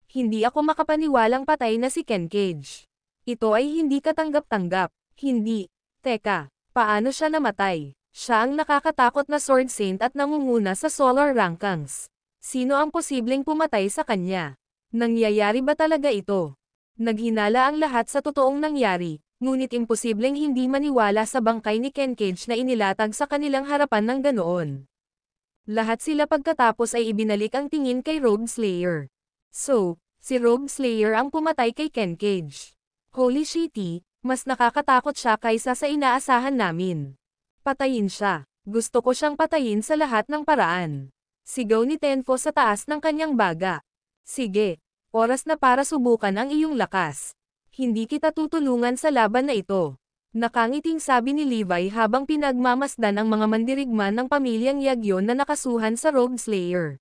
Hindi ako makapaniwalang patay na si Kenkage. Ito ay hindi katanggap-tanggap. Hindi. Teka, paano siya namatay? Siya ang nakakatakot na Sword Saint at nangunguna sa Solar Rankings. Sino ang posibleng pumatay sa kanya? Nangyayari ba talaga ito? Naghinala ang lahat sa totoong nangyari, ngunit imposibleng hindi maniwala sa bangkay ni Kenkage na inilatag sa kanilang harapan ng ganoon. Lahat sila pagkatapos ay ibinalik ang tingin kay Robe Slayer. So, si Robe Slayer ang pumatay kay Kenkage. Holy shitty! Mas nakakatakot siya kaysa sa inaasahan namin. Patayin siya. Gusto ko siyang patayin sa lahat ng paraan. Sigaw ni Tenfo sa taas ng kanyang baga. Sige, oras na para subukan ang iyong lakas. Hindi kita tutulungan sa laban na ito. Nakangiting sabi ni Levi habang pinagmamasdan ang mga mandirigma ng pamilyang Yagyo na nakasuhan sa Robe Slayer.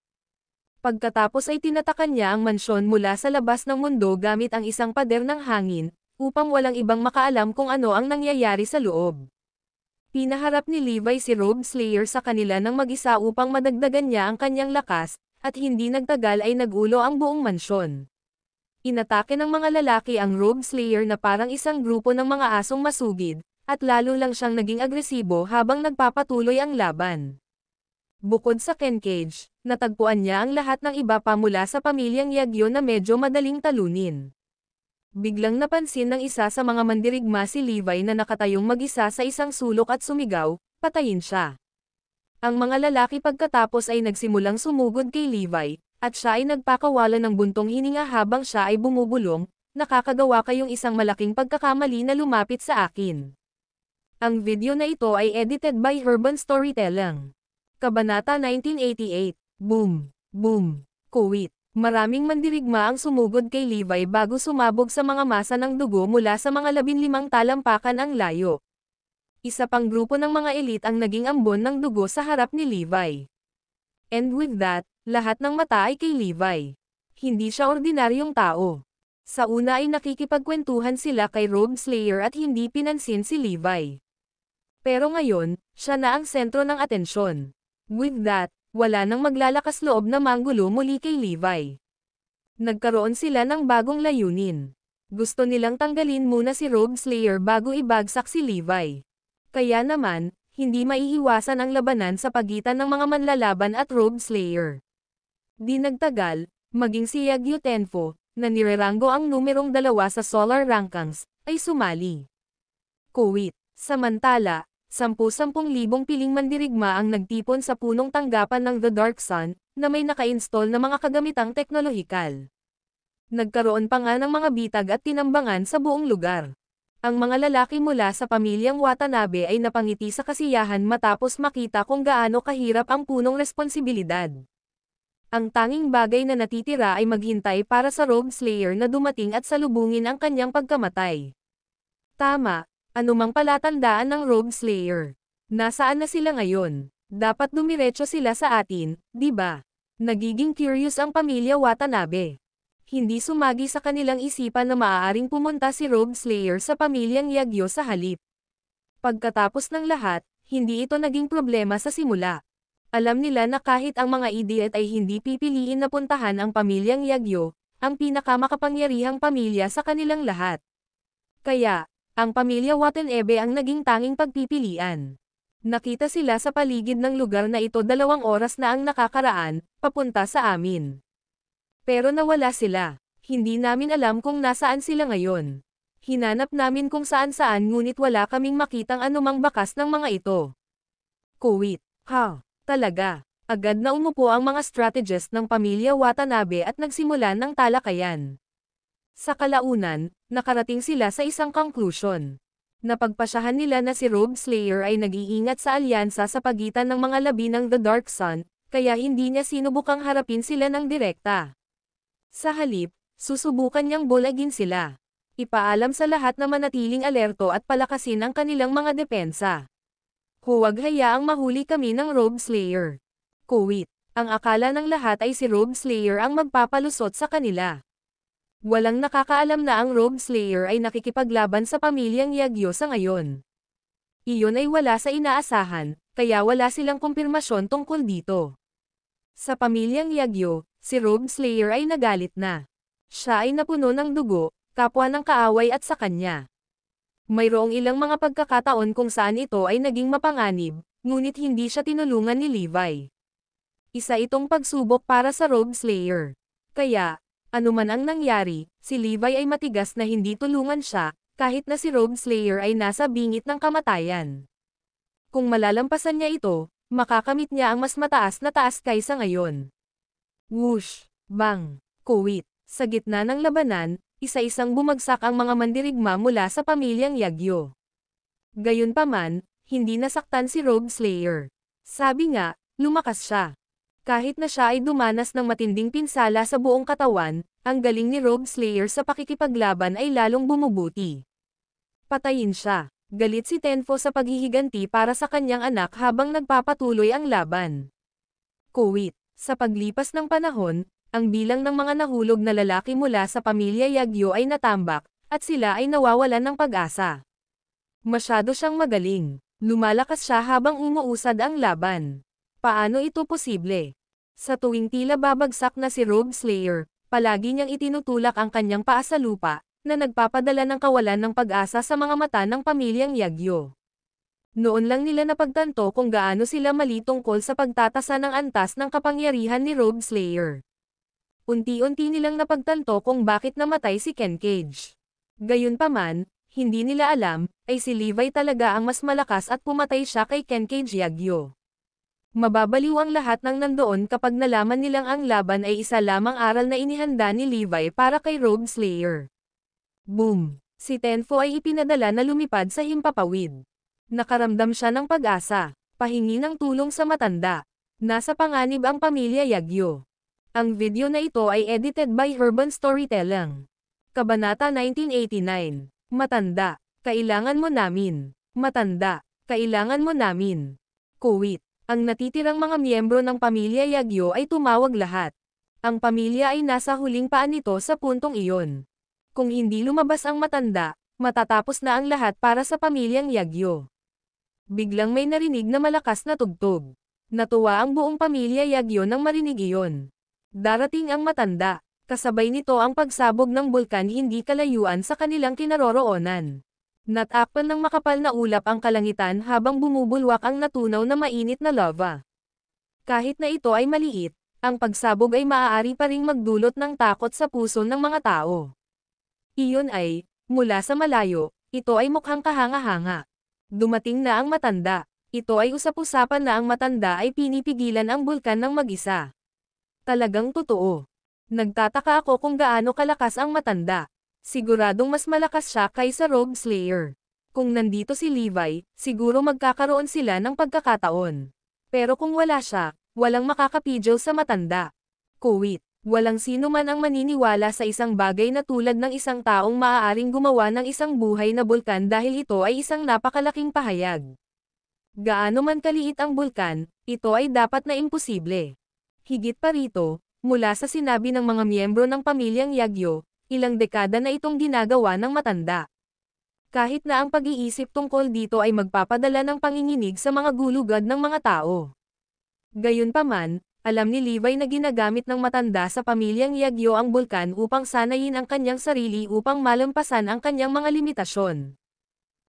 Pagkatapos ay tinatakan niya ang mansyon mula sa labas ng mundo gamit ang isang pader ng hangin, upang walang ibang makaalam kung ano ang nangyayari sa loob. Pinaharap ni Levi si Robe Slayer sa kanila ng mag-isa upang madagdagan niya ang kanyang lakas, at hindi nagtagal ay nagulo ang buong mansyon. Inatake ng mga lalaki ang Robe Slayer na parang isang grupo ng mga asong masugid, at lalo lang siyang naging agresibo habang nagpapatuloy ang laban. Bukod sa Kenkage, natagpuan niya ang lahat ng iba pa mula sa pamilyang Yagyo na medyo madaling talunin. Biglang napansin ng isa sa mga mandirigma si Levi na nakatayong mag-isa sa isang sulok at sumigaw, patayin siya. Ang mga lalaki pagkatapos ay nagsimulang sumugod kay Levi, at siya ay nagpakawala ng buntong hininga habang siya ay bumubulong, nakakagawa kayong isang malaking pagkakamali na lumapit sa akin. Ang video na ito ay edited by Urban Storytelling. Kabanata 1988, Boom! Boom! Kuwit. Maraming mandirigma ang sumugod kay Levi bago sumabog sa mga masa ng dugo mula sa mga 15 talampakan ang layo. Isa pang grupo ng mga elite ang naging ambon ng dugo sa harap ni Levi. And with that, lahat ng mata ay kay Levi. Hindi siya ordinaryong tao. Sa una ay nakikipagkwentuhan sila kay Robe Slayer at hindi pinansin si Levi. Pero ngayon, siya na ang sentro ng atensyon. With that, wala nang maglalakas loob na manggulo muli kay Levi. Nagkaroon sila ng bagong layunin. Gusto nilang tanggalin muna si Robe Slayer bago ibagsak si Levi. Kaya naman, hindi maiiwasan ang labanan sa pagitan ng mga manlalaban at Robe Slayer. Di nagtagal, maging si Yagyo Tenfo, na nireranggo ang numerong 2 sa Solar Rankings, ay sumali. Kuwit. Samantala, 10,000 piling mandirigma ang nagtipon sa punong tanggapan ng The Dark Sun, na may naka-install na mga kagamitang teknolohikal. Nagkaroon pa nga ng mga bitag at tinambangan sa buong lugar. Ang mga lalaki mula sa pamilyang Watanabe ay napangiti sa kasiyahan matapos makita kung gaano kahirap ang punong responsibilidad. Ang tanging bagay na natitira ay maghintay para sa Robe Slayer na dumating at salubungin ang kanyang pagkamatay. Tama. Anumang palatandaan ng Robe Slayer. Nasaan na sila ngayon? Dapat dumiretso sila sa atin, di ba? Nagiging curious ang pamilya Watanabe. Hindi sumagi sa kanilang isipan na maaaring pumunta si Robe Slayer sa pamilyang Yagyo sa halip. Pagkatapos ng lahat, hindi ito naging problema sa simula. Alam nila na kahit ang mga idiot ay hindi pipiliin na puntahan ang pamilyang Yagyo, ang pinakamakapangyarihang pamilya sa kanilang lahat. Kaya, ang pamilya Watanabe ang naging tanging pagpipilian. Nakita sila sa paligid ng lugar na ito 2 oras na ang nakakaraan, papunta sa amin. Pero nawala sila. Hindi namin alam kung nasaan sila ngayon. Hinanap namin kung saan-saan ngunit wala kaming makitang anumang bakas ng mga ito. Kuwit. Ha, talaga. Agad na umupo ang mga strategist ng pamilya Watanabe at nagsimulan ng talakayan. Sa kalaunan, nakarating sila sa isang conclusion. Napagpasyahan nila na si Robe Slayer ay nag-iingat sa alyansa sa pagitan ng mga labi ng The Dark Sun, kaya hindi niya sinubukang harapin sila ng direkta. Sa halip, susubukan niyang bulagin sila. Ipaalam sa lahat na manatiling alerto at palakasin ang kanilang mga depensa. Huwag hayaang mahuli kami ng Robe Slayer. Kuwit. Ang akala ng lahat ay si Robe Slayer ang magpapalusot sa kanila. Walang nakakaalam na ang Robe Slayer ay nakikipaglaban sa pamilyang Yagyo sa ngayon. Iyon ay wala sa inaasahan, kaya wala silang kumpirmasyon tungkol dito. Sa pamilyang Yagyo, si Robe Slayer ay nagalit na. Siya ay napuno ng dugo, kapwa ng kaaway at sa kanya. Mayroong ilang mga pagkakataon kung saan ito ay naging mapanganib, ngunit hindi siya tinulungan ni Levi. Isa itong pagsubok para sa Robe Slayer. Kaya, anuman ang nangyari, si Levi ay matigas na hindi tulungan siya, kahit na si Robe Slayer ay nasa bingit ng kamatayan. Kung malalampasan niya ito, makakamit niya ang mas mataas na taas kaysa ngayon. Whoosh! Bang! Kuwit! Sa gitna ng labanan, isa-isang bumagsak ang mga mandirigma mula sa pamilyang Yagyo. Gayunpaman, hindi nasaktan si Robe Slayer. Sabi nga, lumakas siya. Kahit na siya ay dumanas ng matinding pinsala sa buong katawan, ang galing ni Robe Slayer sa pakikipaglaban ay lalong bumubuti. Patayin siya. Galit si Tenfo sa paghihiganti para sa kanyang anak habang nagpapatuloy ang laban. Kuwit. Sa paglipas ng panahon, ang bilang ng mga nahulog na lalaki mula sa pamilya Yagyo ay natambak, at sila ay nawawalan ng pag-asa. Masyado siyang magaling. Lumalakas siya habang umuusad ang laban. Paano ito posible? Sa tuwing tila babagsak na si Robe Slayer, palagi niyang itinutulak ang kanyang paa sa lupa, na nagpapadala ng kawalan ng pag-asa sa mga mata ng pamilyang Yagyo. Noon lang nila napagtanto kung gaano sila mali tungkol sa pagtatasa ng antas ng kapangyarihan ni Robe Slayer. Unti-unti nilang napagtanto kung bakit namatay si Ken Cage. Gayunpaman, hindi nila alam, ay si Levi talaga ang mas malakas at pumatay siya kay Ken Cage Yagyo. Mababaliw ang lahat ng nandoon kapag nalaman nilang ang laban ay isa lamang aral na inihanda ni Levi para kay Robe Slayer. Boom! Si Tenfo ay ipinadala na lumipad sa himpapawid. Nakaramdam siya ng pag-asa. Pahingi ng tulong sa matanda. Nasa panganib ang pamilya Yagyo. Ang video na ito ay edited by Urban Storytelling. Kabanata 1989. Matanda, kailangan mo namin. Matanda, kailangan mo namin. Kuwit. Ang natitirang mga miyembro ng pamilya Yagyo ay tumawag lahat. Ang pamilya ay nasa huling paan nito sa puntong iyon. Kung hindi lumabas ang matanda, matatapos na ang lahat para sa pamilyang Yagyo. Biglang may narinig na malakas na tugtog. Natuwa ang buong pamilya Yagyo nang marinig iyon. Darating ang matanda, kasabay nito ang pagsabog ng bulkan hindi kalayuan sa kanilang kinaroroonan. Natakpan ng makapal na ulap ang kalangitan habang bumubulwak ang natunaw na mainit na lava. Kahit na ito ay maliit, ang pagsabog ay maaari pa ring magdulot ng takot sa puso ng mga tao. Iyon ay, mula sa malayo, ito ay mukhang kahanga-hanga. Dumating na ang matanda. Ito ay usap-usapan na ang matanda ay pinipigilan ang bulkan ng mag-isa. Talagang totoo. Nagtataka ako kung gaano kalakas ang matanda. Siguradong mas malakas siya kaysa Robe Slayer. Kung nandito si Levi, siguro magkakaroon sila ng pagkakataon. Pero kung wala siya, walang makakapidyo sa matanda. Kuwit. Walang sino man ang maniniwala sa isang bagay na tulad ng isang taong maaaring gumawa ng isang buhay na bulkan dahil ito ay isang napakalaking pahayag. Gaano man kaliit ang bulkan, ito ay dapat na imposible. Higit pa rito, mula sa sinabi ng mga miyembro ng pamilyang Yagyo, ilang dekada na itong ginagawa ng matanda. Kahit na ang pag-iisip tungkol dito ay magpapadala ng panginginig sa mga gulugad ng mga tao. Gayunpaman, alam ni Levi na ginagamit ng matanda sa pamilyang Yagyo ang bulkan upang sanayin ang kanyang sarili upang malampasan ang kanyang mga limitasyon.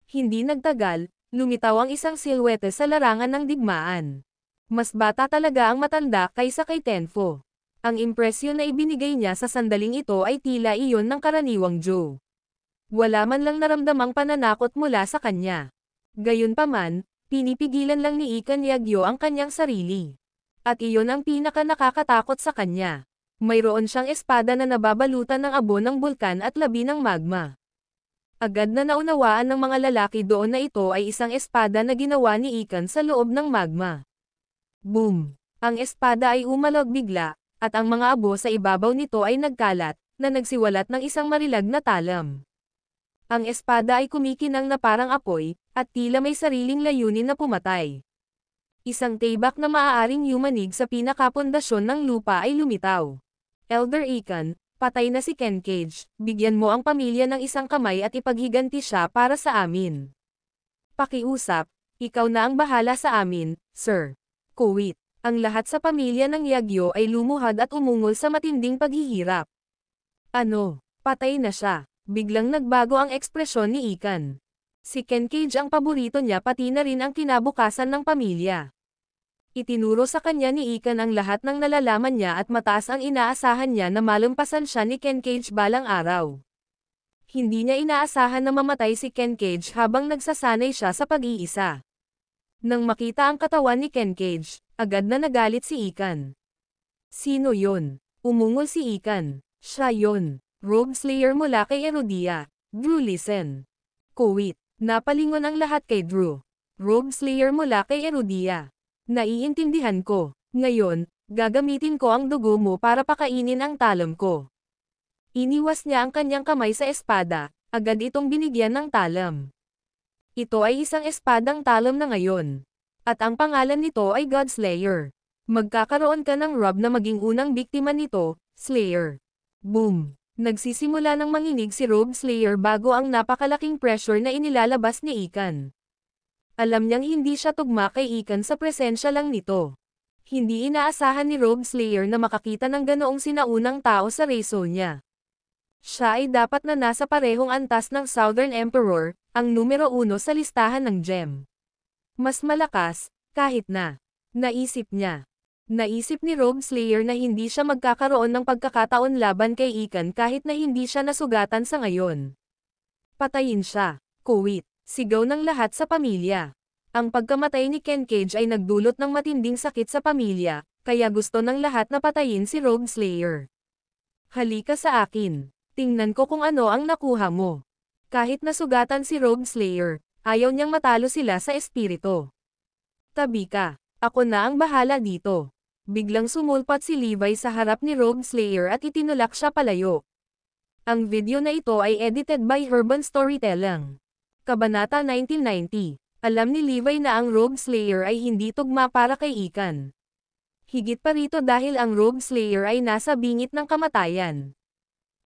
Hindi nagtagal, lumitaw ang isang silhwete sa larangan ng digmaan. Mas bata talaga ang matanda kaysa kay Tenfo. Ang impresyon na ibinigay niya sa sandaling ito ay tila iyon ng karaniwang Joe. Wala man lang naramdamang pananakot mula sa kanya. Gayunpaman, pinipigilan lang ni Ikan Yagyo ang kanyang sarili. At iyon ang pinaka nakakatakot sa kanya. Mayroon siyang espada na nababalutan ng abo ng bulkan at labi ng magma. Agad na naunawaan ng mga lalaki doon na ito ay isang espada na ginawa ni Ikan sa loob ng magma. Boom! Ang espada ay umalog bigla, at ang mga abo sa ibabaw nito ay nagkalat, na nagsiwalat ng isang marilag na talam. Ang espada ay kumikinang na parang apoy, at tila may sariling layunin na pumatay. Isang tibak na maaaring yumanig sa pinakapundasyon ng lupa ay lumitaw. Elder Aiken, patay na si Ken Cage, bigyan mo ang pamilya ng isang kamay at ipaghiganti siya para sa amin. Pakiusap, ikaw na ang bahala sa amin, sir. Kuwit. Ang lahat sa pamilya ng Yagyo ay lumuhad at umungol sa matinding paghihirap. Ano? Patay na siya. Biglang nagbago ang ekspresyon ni Ikan. Si Ken Cage ang paborito niya pati na rin ang kinabukasan ng pamilya. Itinuro sa kanya ni Ikan ang lahat ng nalalaman niya at mataas ang inaasahan niya na malumpasan siya ni Ken Cage balang araw. Hindi niya inaasahan na mamatay si Ken Cage habang nagsasanay siya sa pag-iisa. Nang makita ang katawan ni Ken Cage, agad na nagalit si Ikan. Sino yon? Umungol si Ikan. Siya yon. Rogue Slayer mula kay Erudia. Drew listen. Kuwit. Napalingon ang lahat kay Drew. Rogue Slayer mula kay Erudia. Naiintindihan ko. Ngayon, gagamitin ko ang dugo mo para pakainin ang talam ko. Iniwas niya ang kanyang kamay sa espada, agad itong binigyan ng talam. Ito ay isang espadang talam na ngayon. At ang pangalan nito ay God Slayer. Magkakaroon ka ng rub na maging unang biktima nito, Slayer. Boom! Nagsisimula ng manginig si Rogue Slayer bago ang napakalaking pressure na inilalabas ni Ikan. Alam niyang hindi siya tugma kay Ikan sa presensya lang nito. Hindi inaasahan ni Rogue Slayer na makakita ng ganoong sinaunang tao sa reso niya. Siya ay dapat na nasa parehong antas ng Southern Emperor, ang numero 1 sa listahan ng gem. Mas malakas, kahit na. Naisip niya. Naisip ni Rogue Slayer na hindi siya magkakaroon ng pagkakataon laban kay Ikan kahit na hindi siya nasugatan sa ngayon. Patayin siya. Kuwit. Sigaw ng lahat sa pamilya. Ang pagkamatay ni Ken Cage ay nagdulot ng matinding sakit sa pamilya, kaya gusto ng lahat na patayin si Rogue Slayer. Halika sa akin. Tingnan ko kung ano ang nakuha mo. Kahit nasugatan si Rogue Slayer, ayaw niyang matalo sila sa espiritu. Tabi ka. Ako na ang bahala dito. Biglang sumulpat si Levi sa harap ni Rogue Slayer at itinulak siya palayo. Ang video na ito ay edited by Urban Storytelling. Kabanata 1990. Alam ni Levi na ang Rogue Slayer ay hindi tugma para kay Ikan. Higit pa rito dahil ang Rogue Slayer ay nasa bingit ng kamatayan.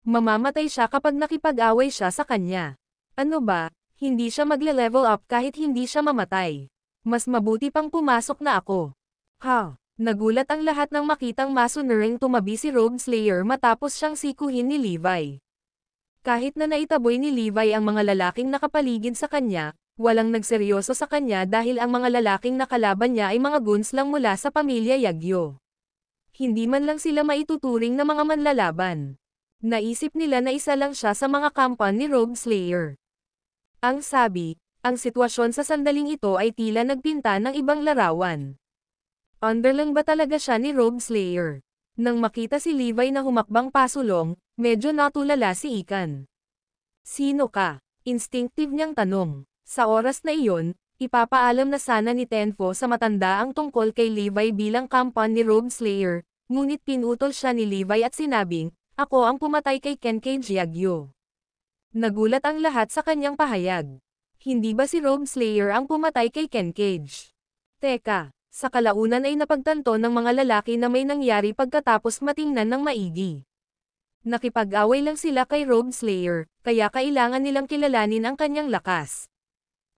Mamamatay siya kapag nakipag-away siya sa kanya. Ano ba, hindi siya magle-level up kahit hindi siya mamatay. Mas mabuti pang pumasok na ako. Ha? Nagulat ang lahat nang makitang masunuring tumabi si Rogue Slayer matapos siyang sikuhin ni Levi. Kahit na naitaboy ni Levi ang mga lalaking nakapaligid sa kanya, walang nagseryoso sa kanya dahil ang mga lalaking nakalaban niya ay mga goons lang mula sa pamilya Yagyo. Hindi man lang sila maituturing na mga manlalaban. Naisip nila na isa lang siya sa mga kampan ni Rogue Slayer. Ang sabi, ang sitwasyon sa sandaling ito ay tila nagpinta ng ibang larawan. Underlang ba talaga siya ni Rogue Slayer? Nang makita si Levi na humakbang pasulong, medyo natulala si Ikan. Sino ka? Instinctive niyang tanong. Sa oras na iyon, ipapaalam na sana ni Tenfo sa matanda ang tungkol kay Levi bilang kampan ni Rogue Slayer, ngunit pinutol siya ni Levi at sinabing, ako ang pumatay kay Ken Cage Yagyo. Nagulat ang lahat sa kanyang pahayag. Hindi ba si Rogue Slayer ang pumatay kay Ken Cage? Teka, sa kalaunan ay napagtanto ng mga lalaki na may nangyari pagkatapos matingnan ng maigi. Nakipag-away lang sila kay Rogue Slayer, kaya kailangan nilang kilalanin ang kanyang lakas.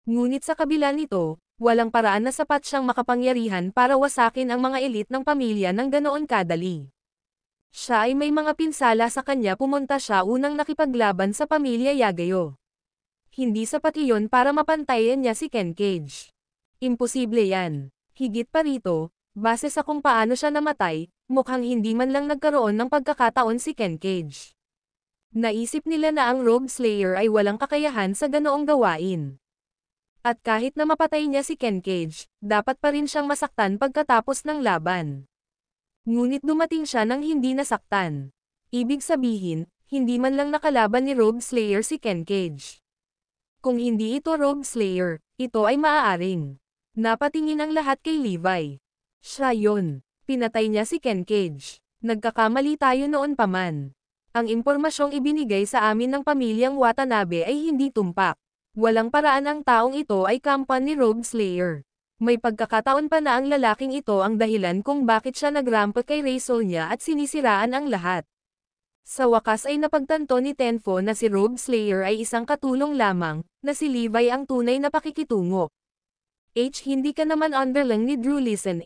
Ngunit sa kabila nito, walang paraan na sapat siyang makapangyarihan para wasakin ang mga elite ng pamilya ng ganoon kadali. Siya ay may mga pinsala sa kanya pumunta siya unang nakipaglaban sa pamilya Yagayo. Hindi sapat iyon para mapantayan niya si Ken Cage. Imposible yan. Higit pa rito, base sa kung paano siya namatay, mukhang hindi man lang nagkaroon ng pagkakataon si Ken Cage. Naisip nila na ang Rogue Slayer ay walang kakayahan sa ganoong gawain. At kahit na mapatay niya si Ken Cage, dapat pa rin siyang masaktan pagkatapos ng laban. Ngunit dumating siya nang hindi nasaktan. Ibig sabihin, hindi man lang nakalaban ni Rogue Slayer si Ken Cage. Kung hindi ito Rogue Slayer, ito ay maaaring. Napatingin ang lahat kay Levi. Siya yon. Pinatay niya si Ken Cage. Nagkakamali tayo noon pa man. Ang impormasyong ibinigay sa amin ng pamilyang Watanabe ay hindi tumpak. Walang paraan ang taong ito ay kampan ni Rogue Slayer. May pagkakataon pa na ang lalaking ito ang dahilan kung bakit siya nagrampa kay Razor niya at sinisiraan ang lahat. Sa wakas ay napagtanto ni Tenfo na si Rogue Slayer ay isang katulong lamang, na si Levi ang tunay na pakikitungo. Hindi ka naman underling ni Drew Listen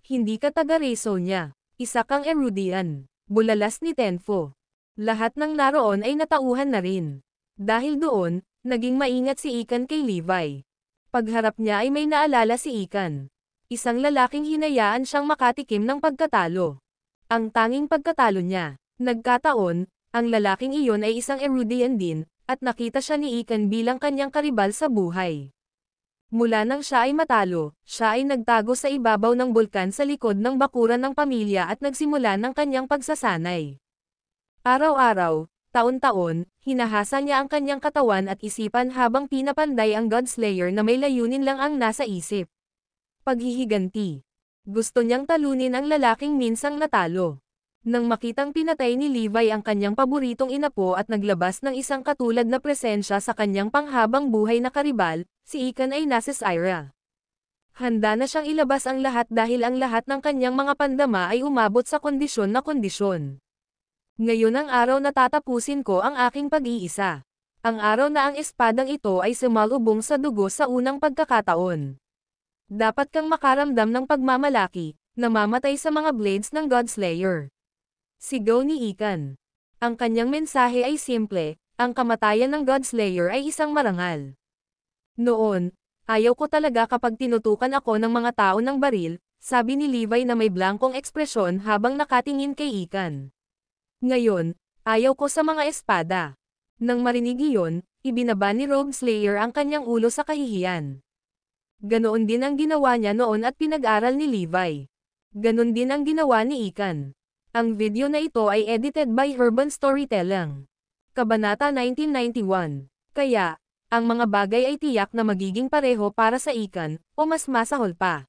Hindi ka taga-Razor niya. Isa kang Erudian. Bulalas ni Tenfo. Lahat ng naroon ay natauhan na rin. Dahil doon, naging maingat si Ikan kay Levi. Pagharap niya ay may naalala si Ikan. Isang lalaking hinayaan siyang makatikim ng pagkatalo. Ang tanging pagkatalo niya. Nagkataon, ang lalaking iyon ay isang Erudian din, at nakita siya ni Ikan bilang kanyang karibal sa buhay. Mula nang siya ay matalo, siya ay nagtago sa ibabaw ng bulkan sa likod ng bakuran ng pamilya at nagsimula ng kanyang pagsasanay. Araw-araw, taon-taon, hinahasa niya ang kanyang katawan at isipan habang pinapanday ang Godslayer na may layunin lang ang nasa isip. Paghihiganti. Gusto niyang talunin ang lalaking minsang natalo. Nang makitang pinatay ni Levi ang kanyang paboritong inapo at naglabas ng isang katulad na presensya sa kanyang panghabang buhay na karibal, si Ikan ay nasa Syra. Handa na siyang ilabas ang lahat dahil ang lahat ng kanyang mga pandama ay umabot sa kondisyon na kondisyon. Ngayon ang araw na tatapusin ko ang aking pag-iisa. Ang araw na ang espadang ito ay sumalubong sa dugo sa unang pagkakataon. Dapat kang makaramdam ng pagmamalaki, namamatay sa mga blades ng Godslayer. Sigaw ni Ikan. Ang kanyang mensahe ay simple, ang kamatayan ng Godslayer ay isang marangal. Noon, ayaw ko talaga kapag tinutukan ako ng mga tao ng baril, sabi ni Levi na may blankong ekspresyon habang nakatingin kay Ikan. Ngayon, ayaw ko sa mga espada. Nang marinig iyon, ibinaba ni Rogue Slayer ang kanyang ulo sa kahihiyan. Ganoon din ang ginawa niya noon at pinag-aral ni Levi. Ganon din ang ginawa ni Ikan. Ang video na ito ay edited by Urban Storytelling. Kabanata 1991. Kaya, ang mga bagay ay tiyak na magiging pareho para sa Ikan, o mas masahol pa.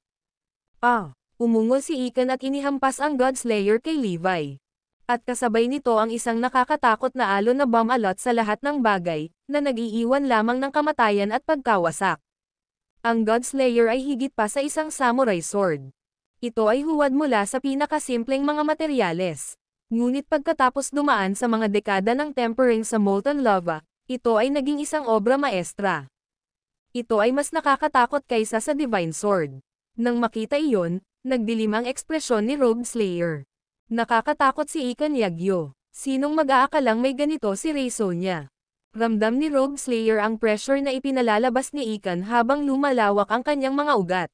Umungol si Ikan at inihampas ang Godslayer kay Levi. At kasabay nito ang isang nakakatakot na alon na bomb alot sa lahat ng bagay, na nag-iiwan lamang ng kamatayan at pagkawasak. Ang Godslayer ay higit pa sa isang samurai sword. Ito ay huwad mula sa pinakasimpleng mga materyales. Ngunit pagkatapos dumaan sa mga dekada ng tempering sa molten lava, ito ay naging isang obra maestra. Ito ay mas nakakatakot kaysa sa Divine Sword. Nang makita iyon, nagdilim ang ekspresyon ni Rogue Slayer. Nakakatakot si Ikan Yagyo. Sinong mag-aakalang may ganito si Razor niya? Ramdam ni Rogue Slayer ang pressure na ipinalalabas ni Ikan habang lumalawak ang kanyang mga ugat.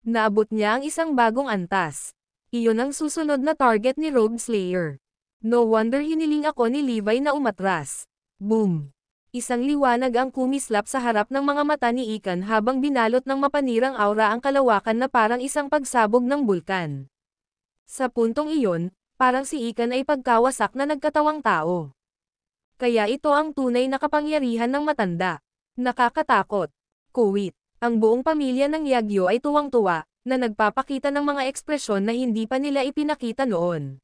Naabot niya ang isang bagong antas. Iyon ang susunod na target ni Rogue Slayer. No wonder hiniling ako ni Levi na umatras. Boom! Isang liwanag ang kumislap sa harap ng mga mata ni Ikan habang binalot ng mapanirang aura ang kalawakan na parang isang pagsabog ng bulkan. Sa puntong iyon, parang si Ikan ay pagkawasak na nagkatawang tao. Kaya ito ang tunay na kapangyarihan ng matanda. Nakakatakot. Kuwit. Ang buong pamilya ng Yagyo ay tuwang-tuwa, na nagpapakita ng mga ekspresyon na hindi pa nila ipinakita noon.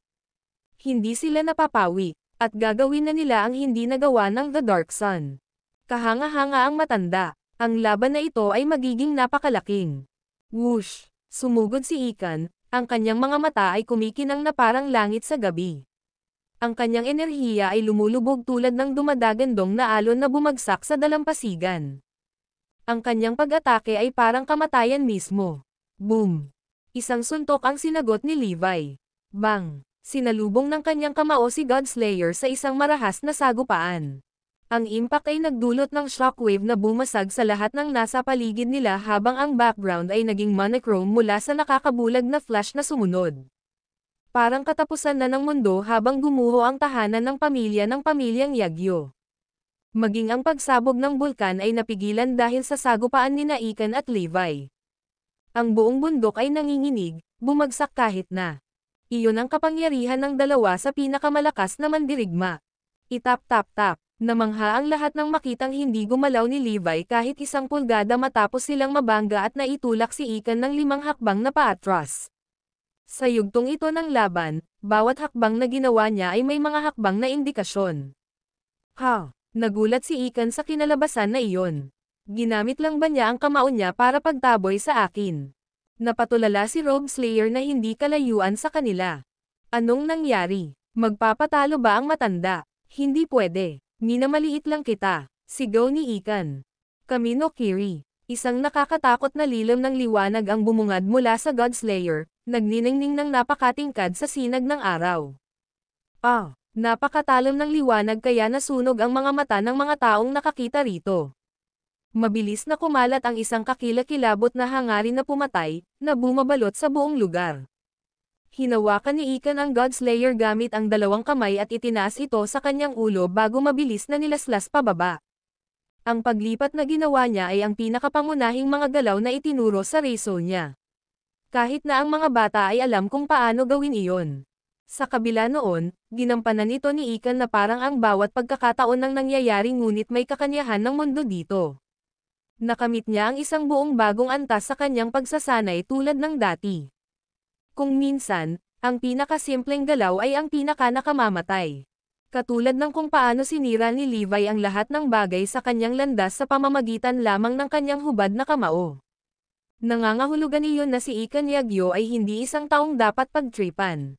Hindi sila napapawi, at gagawin na nila ang hindi nagawa ng The Dark Sun. Kahanga-hanga ang matanda, ang laban na ito ay magiging napakalaking. Whoosh! Sumugod si Ikan, ang kanyang mga mata ay kumikinang na parang langit sa gabi. Ang kanyang enerhiya ay lumulubog tulad ng dumadagandong na alon na bumagsak sa dalampasigan. Ang kanyang pag-atake ay parang kamatayan mismo. Boom! Isang suntok ang sinagot ni Levi. Bang! Sinalubong ng kanyang kamao si Godslayer sa isang marahas na sagupaan. Ang impact ay nagdulot ng shockwave na bumasag sa lahat ng nasa paligid nila habang ang background ay naging monochrome mula sa nakakabulag na flash na sumunod. Parang katapusan na ng mundo habang gumuho ang tahanan ng pamilyang Yagyo. Maging ang pagsabog ng bulkan ay napigilan dahil sa sagupaan ni Ikan at Levi. Ang buong bundok ay nanginginig, bumagsak kahit na. Iyon ang kapangyarihan ng dalawa sa pinakamalakas na mandirigma. Itap-tap-tap, namangha ang lahat ng makitang hindi gumalaw ni Levi kahit 1 pulgada matapos silang mabangga at naitulak si Ikan ng 5 hakbang na paatras. Sa yugtong ito ng laban, bawat hakbang na ginawa niya ay may mga hakbang na indikasyon. Ha! Nagulat si Ikan sa kinalabasan na iyon. Ginamit lang ba niya ang kamao niya para pagtaboy sa akin? Napatulala si Rogue Slayer na hindi kalayuan sa kanila. Anong nangyari? Magpapatalo ba ang matanda? Hindi pwede. Minamaliit lang kita. Sigaw ni Ikan. Kami no Kiri. Isang nakakatakot na lilam ng liwanag ang bumungad mula sa Godslayer, nagniningning ng napakatingkad sa sinag ng araw. Napakatalim ng liwanag kaya nasunog ang mga mata ng mga taong nakakita rito. Mabilis na kumalat ang isang kakilakilabot na hangarin na pumatay, na bumabalot sa buong lugar. Hinawakan ni Ikan ang Godslayer gamit ang dalawang kamay at itinaas ito sa kanyang ulo bago mabilis na nilaslas pababa. Ang paglipat na ginawa niya ay ang pinakapangunahing mga galaw na itinuro sa reso niya. Kahit na ang mga bata ay alam kung paano gawin iyon. Sa kabila noon, ginampanan ito ni Ikan na parang ang bawat pagkakataon ng nangyayari ngunit may kakanyahan ng mundo dito. Nakamit niya ang isang buong bagong antas sa kanyang pagsasanay tulad ng dati. Kung minsan, ang pinakasimpleng galaw ay ang pinaka-nakamamatay. Katulad ng kung paano sinira ni Levi ang lahat ng bagay sa kanyang landas sa pamamagitan lamang ng kanyang hubad na kamao. Nangangahulugan iyon na si Ikan Yagyo ay hindi isang taong dapat pagtripan.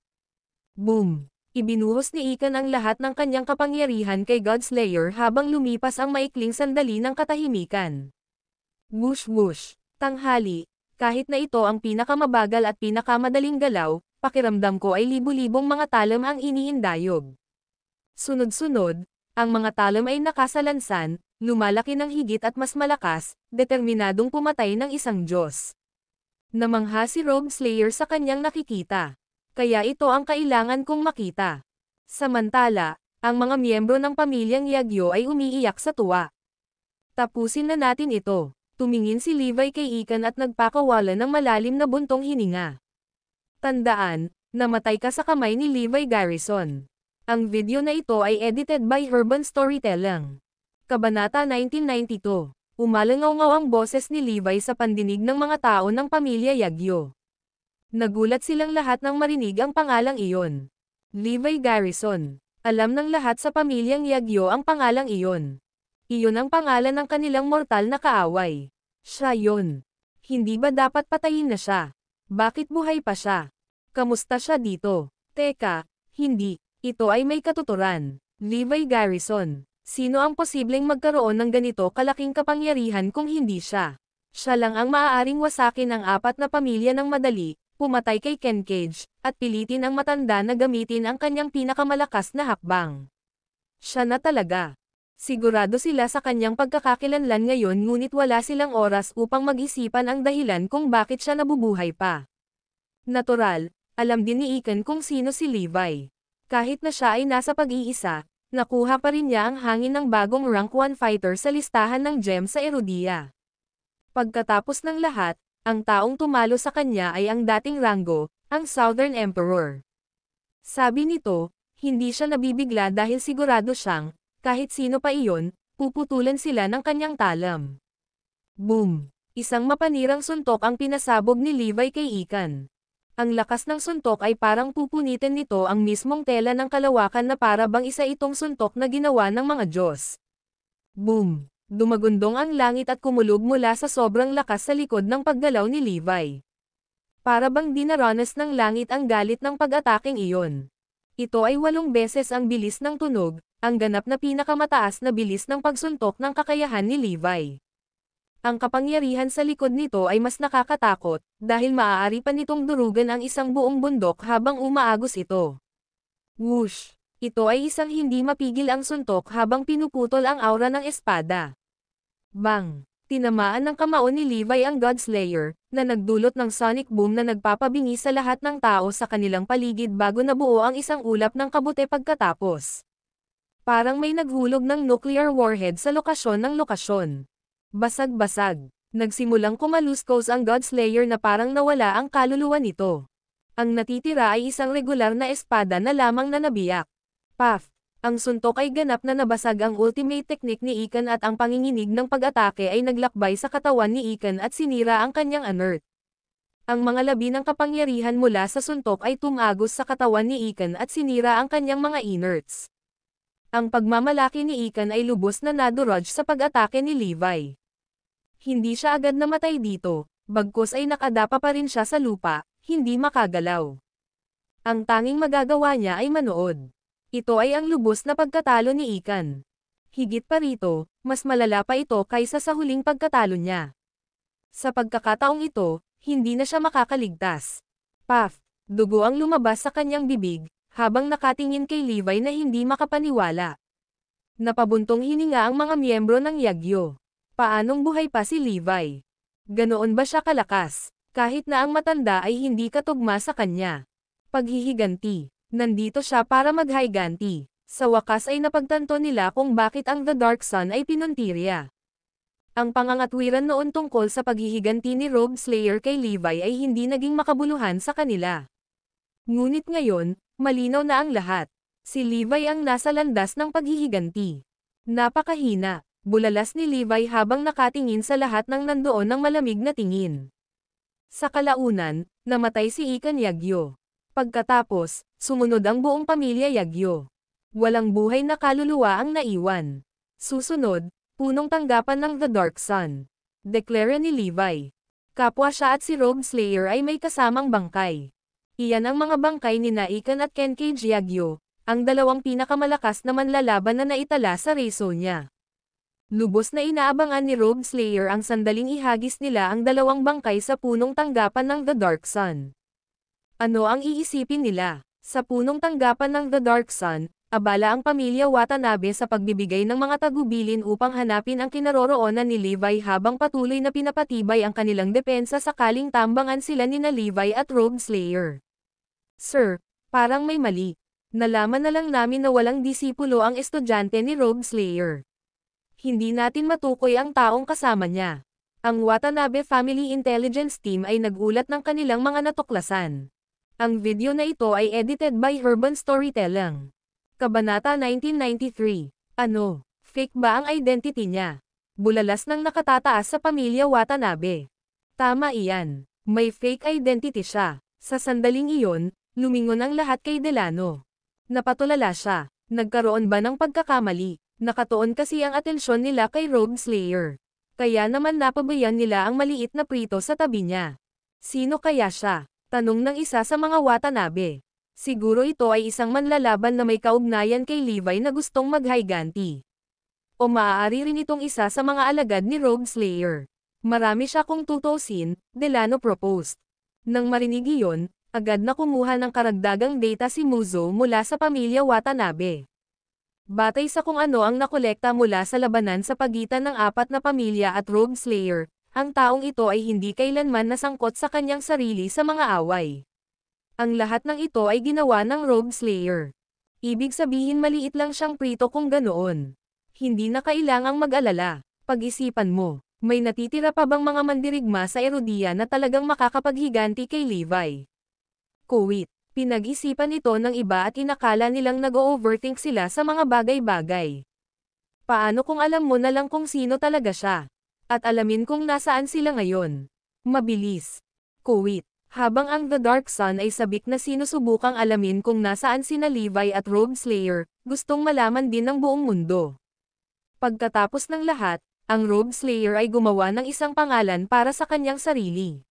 Boom! Ibinuhos ni Ikan ang lahat ng kanyang kapangyarihan kay Godslayer habang lumipas ang maikling sandali ng katahimikan. Whoosh whoosh! Tanghali, kahit na ito ang pinakamabagal at pinakamadaling galaw, pakiramdam ko ay libu-libong mga talam ang iniindayog. Sunod-sunod, ang mga talam ay nakasalansan, lumalaki ng higit at mas malakas, determinadong pumatay ng isang Diyos. Namangha si Rogue Slayer sa kanyang nakikita. Kaya ito ang kailangan kong makita. Samantala, ang mga miyembro ng pamilyang Yagyo ay umiiyak sa tuwa. Tapusin na natin ito. Tumingin si Levi kay Ikan at nagpakawala ng malalim na buntong hininga. Tandaan, namatay ka sa kamay ni Levi Garrison. Ang video na ito ay edited by Urban Storytelling. Kabanata 1992. Umalangaw-ngaw ang boses ni Levi sa pandinig ng mga tao ng pamilya Yagyo. Nagulat silang lahat nang marinig ang pangalang iyon. Levi Garrison. Alam ng lahat sa pamilyang Yagyo ang pangalang iyon. Iyon ang pangalan ng kanilang mortal na kaaway. Siya yun. Hindi ba dapat patayin na siya? Bakit buhay pa siya? Kamusta siya dito? Teka, hindi. Ito ay may katuturan. Levi Garrison. Sino ang posibleng magkaroon ng ganito kalaking kapangyarihan kung hindi siya? Siya lang ang maaaring wasakin ang apat na pamilya ng madali, pumatay kay Ken Cage, at pilitin ang matanda na gamitin ang kanyang pinakamalakas na hakbang. Siya na talaga. Sigurado sila sa kanyang pagkakakilanlan ngayon ngunit wala silang oras upang mag-isipan ang dahilan kung bakit siya nabubuhay pa. Natural, alam din ni Ikan kung sino si Levi. Kahit na siya ay nasa pag-iisa, nakuha pa rin niya ang hangin ng bagong rank 1 fighter sa listahan ng gem sa Erudia. Pagkatapos ng lahat, ang taong tumalo sa kanya ay ang dating Rango, ang Southern Emperor. Sabi nito, hindi siya nabibigla dahil sigurado siyang, kahit sino pa iyon, puputulan sila ng kanyang talam. Boom! Isang mapanirang suntok ang pinasabog ni Levi kay Ikan. Ang lakas ng suntok ay parang pupunitin nito ang mismong tela ng kalawakan na para bang isa itong suntok na ginawa ng mga Diyos. Boom! Dumagundong ang langit at kumulog mula sa sobrang lakas sa likod ng paggalaw ni Levi. Para bang dinaranas ng langit ang galit ng pag-ataking iyon. Ito ay 8 beses ang bilis ng tunog, ang ganap na pinakamataas na bilis ng pagsuntok ng kakayahan ni Levi. Ang kapangyarihan sa likod nito ay mas nakakatakot, dahil maaari pa nitong durugan ang isang buong bundok habang umaagos ito. Whoosh! Ito ay isang hindi mapigil ang suntok habang pinuputol ang aura ng espada. Bang! Tinamaan ng kamao ni Levi ang Godslayer, na nagdulot ng sonic boom na nagpapabingi sa lahat ng tao sa kanilang paligid bago nabuo ang isang ulap ng kabute pagkatapos. Parang may naghulog ng nuclear warhead sa lokasyon ng lokasyon. Basag-basag. Nagsimulang kumaluskos ang Godslayer na parang nawala ang kaluluwa nito. Ang natitira ay isang regular na espada na lamang na nabiyak. Puff! Ang suntok ay ganap na nabasag ang ultimate technique ni Ikan at ang panginginig ng pag-atake ay naglakbay sa katawan ni Ikan at sinira ang kanyang anert. Ang mga labi ng kapangyarihan mula sa suntok ay tumagos sa katawan ni Ikan at sinira ang kanyang mga innards. Ang pagmamalaki ni Ikan ay lubos na nadurog sa pag-atake ni Levi. Hindi siya agad namatay dito, bagkus ay nakadapa pa rin siya sa lupa, hindi makagalaw. Ang tanging magagawa niya ay manood. Ito ay ang lubos na pagkatalo ni Ikan. Higit pa rito, mas malala pa ito kaysa sa huling pagkatalo niya. Sa pagkakataong ito, hindi na siya makakaligtas. Puff! Dugo ang lumabas sa kanyang bibig, habang nakatingin kay Levi na hindi makapaniwala. Napabuntong hininga ang mga miyembro ng Yagyo. Paanong buhay pa si Levi? Ganoon ba siya kalakas? Kahit na ang matanda ay hindi katugma sa kanya. Paghihiganti. Nandito siya para maghiganti. Sa wakas ay napagtanto nila kung bakit ang The Dark Sun ay pinuntirya. Ang pangangatwiran noon tungkol sa paghihiganti ni Rogue Slayer kay Levi ay hindi naging makabuluhan sa kanila. Ngunit ngayon, malinaw na ang lahat. Si Levi ang nasa landas ng paghihiganti. Napakahina, bulalas ni Levi habang nakatingin sa lahat ng nandoon ng malamig na tingin. Sa kalaunan, namatay si Ikan Yagyo. Pagkatapos, sumunod ang buong pamilya Yagyo. Walang buhay na kaluluwa ang naiwan. Susunod, punong tanggapan ng The Dark Sun. Deklara ni Levi. Kapwa siya at si Rogue Slayer ay may kasamang bangkay. Iyan ang mga bangkay ni Ikan at Kenkage Yagyo, ang dalawang pinakamalakas na manlalaban na naitala sa reso niya. Lubos na inaabangan ni Rogue Slayer ang sandaling ihagis nila ang dalawang bangkay sa punong tanggapan ng The Dark Sun. Ano ang iisipin nila? Sa punong tanggapan ng The Dark Sun, abala ang pamilya Watanabe sa pagbibigay ng mga tagubilin upang hanapin ang kinaroroonan ni Levi habang patuloy na pinapatibay ang kanilang depensa sakaling tambangan sila nina Levi at Rogue Slayer. Sir, parang may mali. Nalaman na lang namin na walang disipulo ang estudyante ni Rogue Slayer. Hindi natin matukoy ang taong kasama niya. Ang Watanabe Family Intelligence Team ay nagulat ng kanilang mga natuklasan. Ang video na ito ay edited by Urban Storytelling. Kabanata 1993. Ano? Fake ba ang identity niya? Bulalas ng nakatataas sa pamilya Watanabe. Tama iyan. May fake identity siya. Sa sandaling iyon, lumingon ang lahat kay Delano. Napatulala siya. Nagkaroon ba ng pagkakamali? Nakatuon kasi ang atensyon nila kay Rogue Slayer. Kaya naman napabayan nila ang maliit na prito sa tabi niya. Sino kaya siya? Tanong ng isa sa mga Watanabe. Siguro ito ay isang manlalaban na may kaugnayan kay Levi na gustong maghiganti. O maaari rin itong isa sa mga alagad ni Rogue Slayer. Marami siya kung tutusin, Delano proposed. Nang marinig iyon, agad na kumuha ng karagdagang data si Muzo mula sa pamilya Watanabe. Batay sa kung ano ang nakolekta mula sa labanan sa pagitan ng apat na pamilya at Rogue Slayer, ang taong ito ay hindi kailanman nasangkot sa kanyang sarili sa mga away. Ang lahat ng ito ay ginawa ng Rogue Slayer. Ibig sabihin maliit lang siyang prito kung ganoon. Hindi na kailangang mag-alala. Pag-isipan mo, may natitira pa bang mga mandirigma sa Erodia na talagang makakapaghiganti kay Levi? Kuwit, pinag-isipan ito ng iba at inakala nilang nag-overthink sila sa mga bagay-bagay. Paano kung alam mo na lang kung sino talaga siya? At alamin kung nasaan sila ngayon? Mabilis. Kuwit. Habang ang The Dark Sun ay sabik na sinusubukang alamin kung nasaan sina Levi at Rogue Slayer, gustong malaman din ng buong mundo. Pagkatapos ng lahat, ang Rogue Slayer ay gumawa ng isang pangalan para sa kanyang sarili.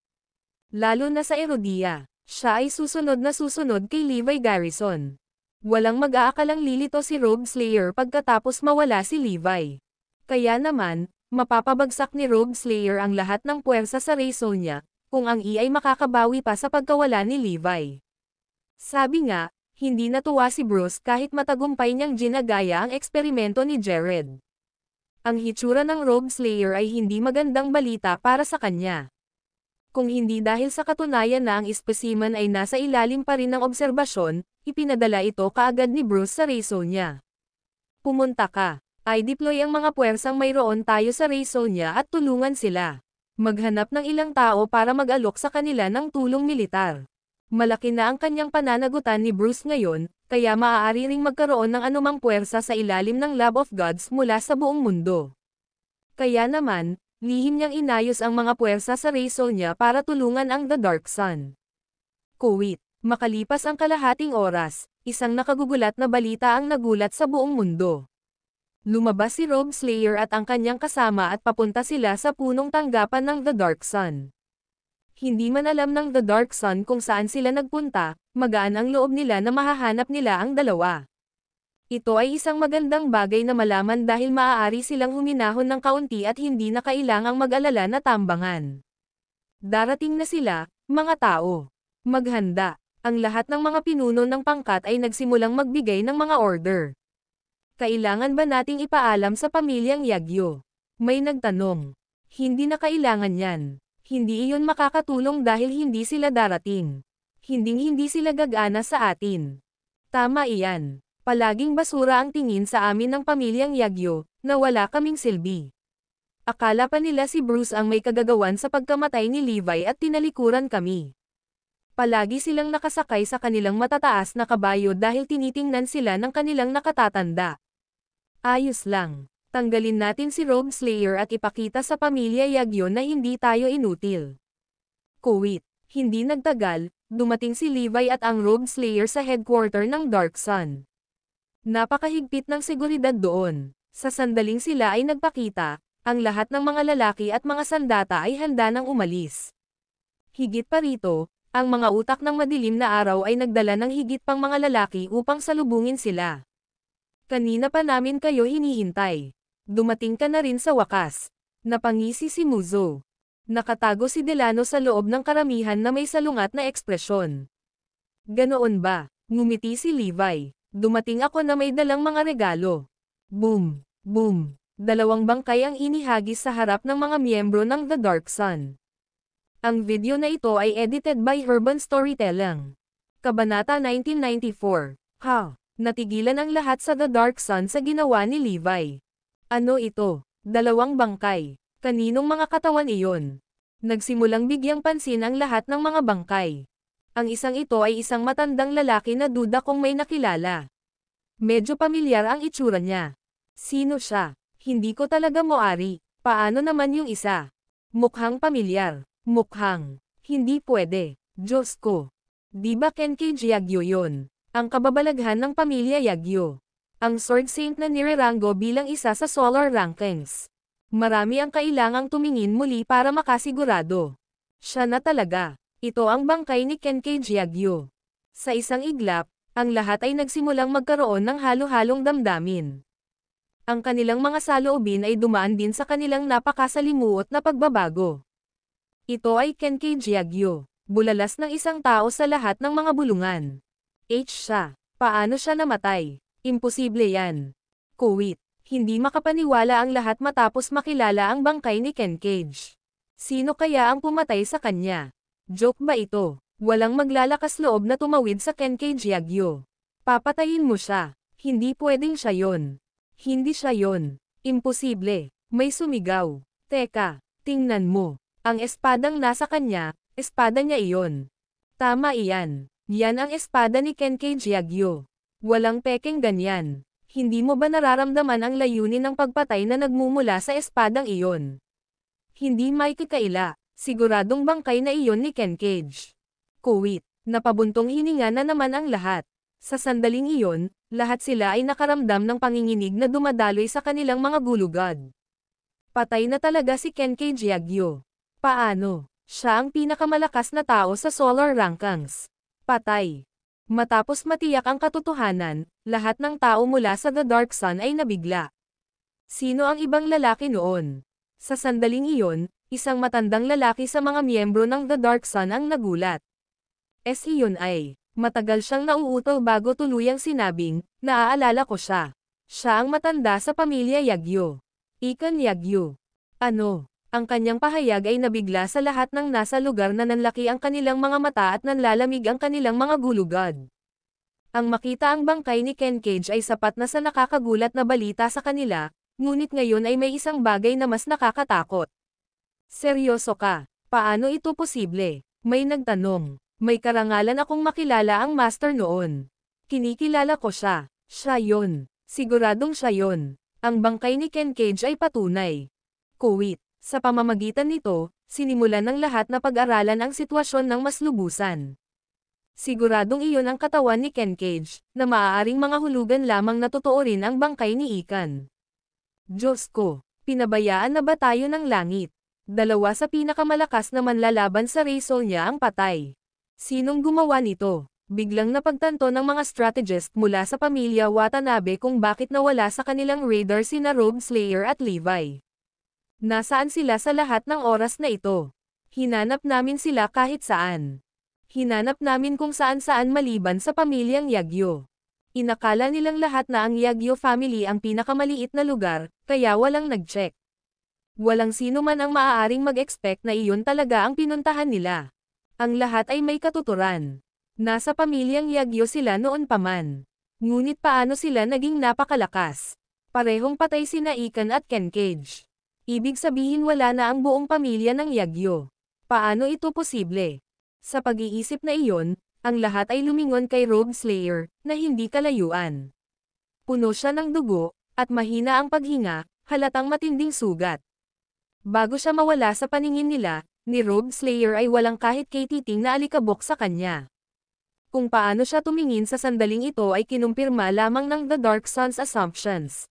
Lalo na sa Erodia, siya ay susunod na susunod kay Levi Garrison. Walang mag-aakalang lilito si Rogue Slayer pagkatapos mawala si Levi. Kaya naman, mapapabagsak ni Rogue Slayer ang lahat ng puwersa sa reso niya, kung ang ay makakabawi pa sa pagkawala ni Levi. Sabi nga, hindi natuwa si Bruce kahit matagumpay niyang ginagaya ang eksperimento ni Jared. Ang hitsura ng Rogue Slayer ay hindi magandang balita para sa kanya. Kung hindi dahil sa katunayan na ang specimen ay nasa ilalim pa rin ng obserbasyon, ipinadala ito kaagad ni Bruce sa reso niya. Pumunta ka. I-deploy ang mga puwersang mayroon tayo sa reso niya at tulungan sila. Maghanap ng ilang tao para mag-alok sa kanila ng tulong militar. Malaki na ang kanyang pananagutan ni Bruce ngayon, kaya maaari ring magkaroon ng anumang puwersa sa ilalim ng Lab of Gods mula sa buong mundo. Kaya naman, Lihim niyang inayos ang mga puwersa sa raison niya para tulungan ang The Dark Sun. Kuwait. Makalipas ang kalahating oras, isang nakagugulat na balita ang nagulat sa buong mundo. Lumabas si Robe Slayer at ang kanyang kasama at papunta sila sa punong tanggapan ng The Dark Sun. Hindi man alam ng The Dark Sun kung saan sila nagpunta, magaan ang loob nila na mahahanap nila ang dalawa. Ito ay isang magandang bagay na malaman dahil maaari silang huminahon ng kaunti at hindi na kailangang mag-alala na tambangan. Darating na sila, mga tao. Maghanda. Ang lahat ng mga pinuno ng pangkat ay nagsimulang magbigay ng mga order. Kailangan ba nating ipaalam sa pamilyang Yagyo? May nagtanong. Hindi na kailangan yan. Hindi iyon makakatulong dahil hindi sila darating. Hindi sila gagana sa atin. Tama iyan. Palaging basura ang tingin sa amin ng pamilyang Yagyo, na wala kaming silbi. Akala pa nila si Bruce ang may kagagawan sa pagkamatay ni Levi at tinalikuran kami. Palagi silang nakasakay sa kanilang matataas na kabayo dahil tinitingnan sila ng kanilang nakatatanda. Ayos lang. Tanggalin natin si Robe Slayer at ipakita sa pamilya Yagyo na hindi tayo inutil. Kuwait. Hindi nagtagal, dumating si Levi at ang Robe Slayer sa headquarter ng Dark Sun. Napakahigpit ng seguridad doon. Sa sandaling sila ay nagpakita, ang lahat ng mga lalaki at mga sandata ay handa nang umalis. Higit pa rito, ang mga utak ng madilim na araw ay nagdala ng higit pang mga lalaki upang salubungin sila. Kanina pa namin kayo hinihintay. Dumating ka na rin sa wakas. Napangisi si Muzo. Nakatago si Delano sa loob ng karamihan na may salungat na ekspresyon. Ganoon ba? Ngumiti si Levi. Dumating ako na may dalang mga regalo. Boom! Boom! 2 bangkay ang inihagis sa harap ng mga miyembro ng The Dark Sun. Ang video na ito ay edited by Urban Storytelling. Kabanata 1994. Ha! Natigilan ang lahat sa The Dark Sun sa ginawa ni Levi. Ano ito? 2 bangkay. Kaninong mga katawan iyon? Nagsimulang bigyang pansin ang lahat ng mga bangkay. Ang isang ito ay isang matandang lalaki na duda kung may nakilala. Medyo pamilyar ang itsura niya. Sino siya? Hindi ko talaga moari. Paano naman yung isa? Mukhang pamilyar. Mukhang. Hindi pwede. Diyos ko. Di ba Kenkage Yagyo yun? Ang kababalaghan ng pamilya Yagyo. Ang Sword Saint na nirerango bilang isa sa solar rankings. Marami ang kailangang tumingin muli para makasigurado. Siya na talaga. Ito ang bangkay ni Kenkage Yagyo. Sa isang iglap, ang lahat ay nagsimulang magkaroon ng halo-halong damdamin. Ang kanilang mga saloobin ay dumaan din sa kanilang napakasalimuot na pagbabago. Ito ay Kenkage Yagyo. Bulalas ng isang tao sa lahat ng mga bulungan. Siya. Paano siya namatay? Imposible yan. Kuwait. Hindi makapaniwala ang lahat matapos makilala ang bangkay ni Kenkage. Sino kaya ang pumatay sa kanya? Joke ba ito? Walang maglalakas loob na tumawid sa Kenkage Yagyo. Papatayin mo siya. Hindi pwedeng siya yon. Hindi siya yon. Imposible. May sumigaw. Teka, tingnan mo. Ang espadang nasa kanya, espada niya iyon. Tama iyan. Yan ang espada ni Kenkage Yagyo. Walang pekeng ganyan. Hindi mo ba nararamdaman ang layunin ng pagpatay na nagmumula sa espadang iyon? Hindi may kakaila. Siguradong bangkay na iyon ni Kenkage. Kuwait. Napabuntong hininga na naman ang lahat. Sa sandaling iyon, lahat sila ay nakaramdam ng panginginig na dumadaloy sa kanilang mga gulugad. Patay na talaga si Kenkage Yagyo. Paano? Siya ang pinakamalakas na tao sa solar rankings. Patay. Matapos matiyak ang katotohanan, lahat ng tao mula sa The Dark Sun ay nabigla. Sino ang ibang lalaki noon? Sa sandaling iyon, isang matandang lalaki sa mga miyembro ng The Dark Sun ang nagulat. Iyon ay, matagal siyang nauutal bago tuluyang sinabing, naaalala ko siya. Siya ang matanda sa pamilya Yagyo. Ikan Yagyo. Ano? Ang kanyang pahayag ay nabigla sa lahat ng nasa lugar na nanlaki ang kanilang mga mata at nanlalamig ang kanilang mga gulugad. Ang makita ang bangkay ni Kenkage ay sapat na sa nakakagulat na balita sa kanila, ngunit ngayon ay may isang bagay na mas nakakatakot. Seryoso ka? Paano ito posible? May nagtanong. May karangalan akong makilala ang master noon. Kinikilala ko siya. Siya yon. Siguradong siya yon. Ang bangkay ni Kenkage ay patunay. Kuwait. Sa pamamagitan nito, sinimulan ng lahat na pag-aralan ang sitwasyon ng mas lubusan. Siguradong iyon ang katawan ni Ken Cage, na maaaring mga hulugan lamang na totoo rin ang bangkay ni Ikan. Diyos ko, pinabayaan na ba tayo ng langit? Dalawa sa pinakamalakas na manlalaban sa Razor niya ang patay. Sinong gumawa nito? Biglang napagtanto ng mga strategist mula sa pamilya Watanabe kung bakit nawala sa kanilang radar sina Robe Slayer at Levi. Nasaan sila sa lahat ng oras na ito? Hinanap namin sila kahit saan. Hinanap namin kung saan-saan maliban sa pamilyang Yagyo. Inakala nilang lahat na ang Yagyo family ang pinakamaliit na lugar, kaya walang nag-check. Walang sino man ang maaaring mag-expect na iyon talaga ang pinuntahan nila. Ang lahat ay may katuturan. Nasa pamilyang Yagyo sila noon pa man. Ngunit paano sila naging napakalakas? Parehong patay sina Ikan at Ken Cage. Ibig sabihin wala na ang buong pamilya ng Yagyo. Paano ito posible? Sa pag-iisip na iyon, ang lahat ay lumingon kay Robe Slayer, na hindi kalayuan. Puno siya ng dugo, at mahina ang paghinga, halatang matinding sugat. Bago siya mawala sa paningin nila, ni Robe Slayer ay walang kahit katiting na alikabok sa kanya. Kung paano siya tumingin sa sandaling ito ay kinumpirma lamang ng The Dark Sun's assumptions.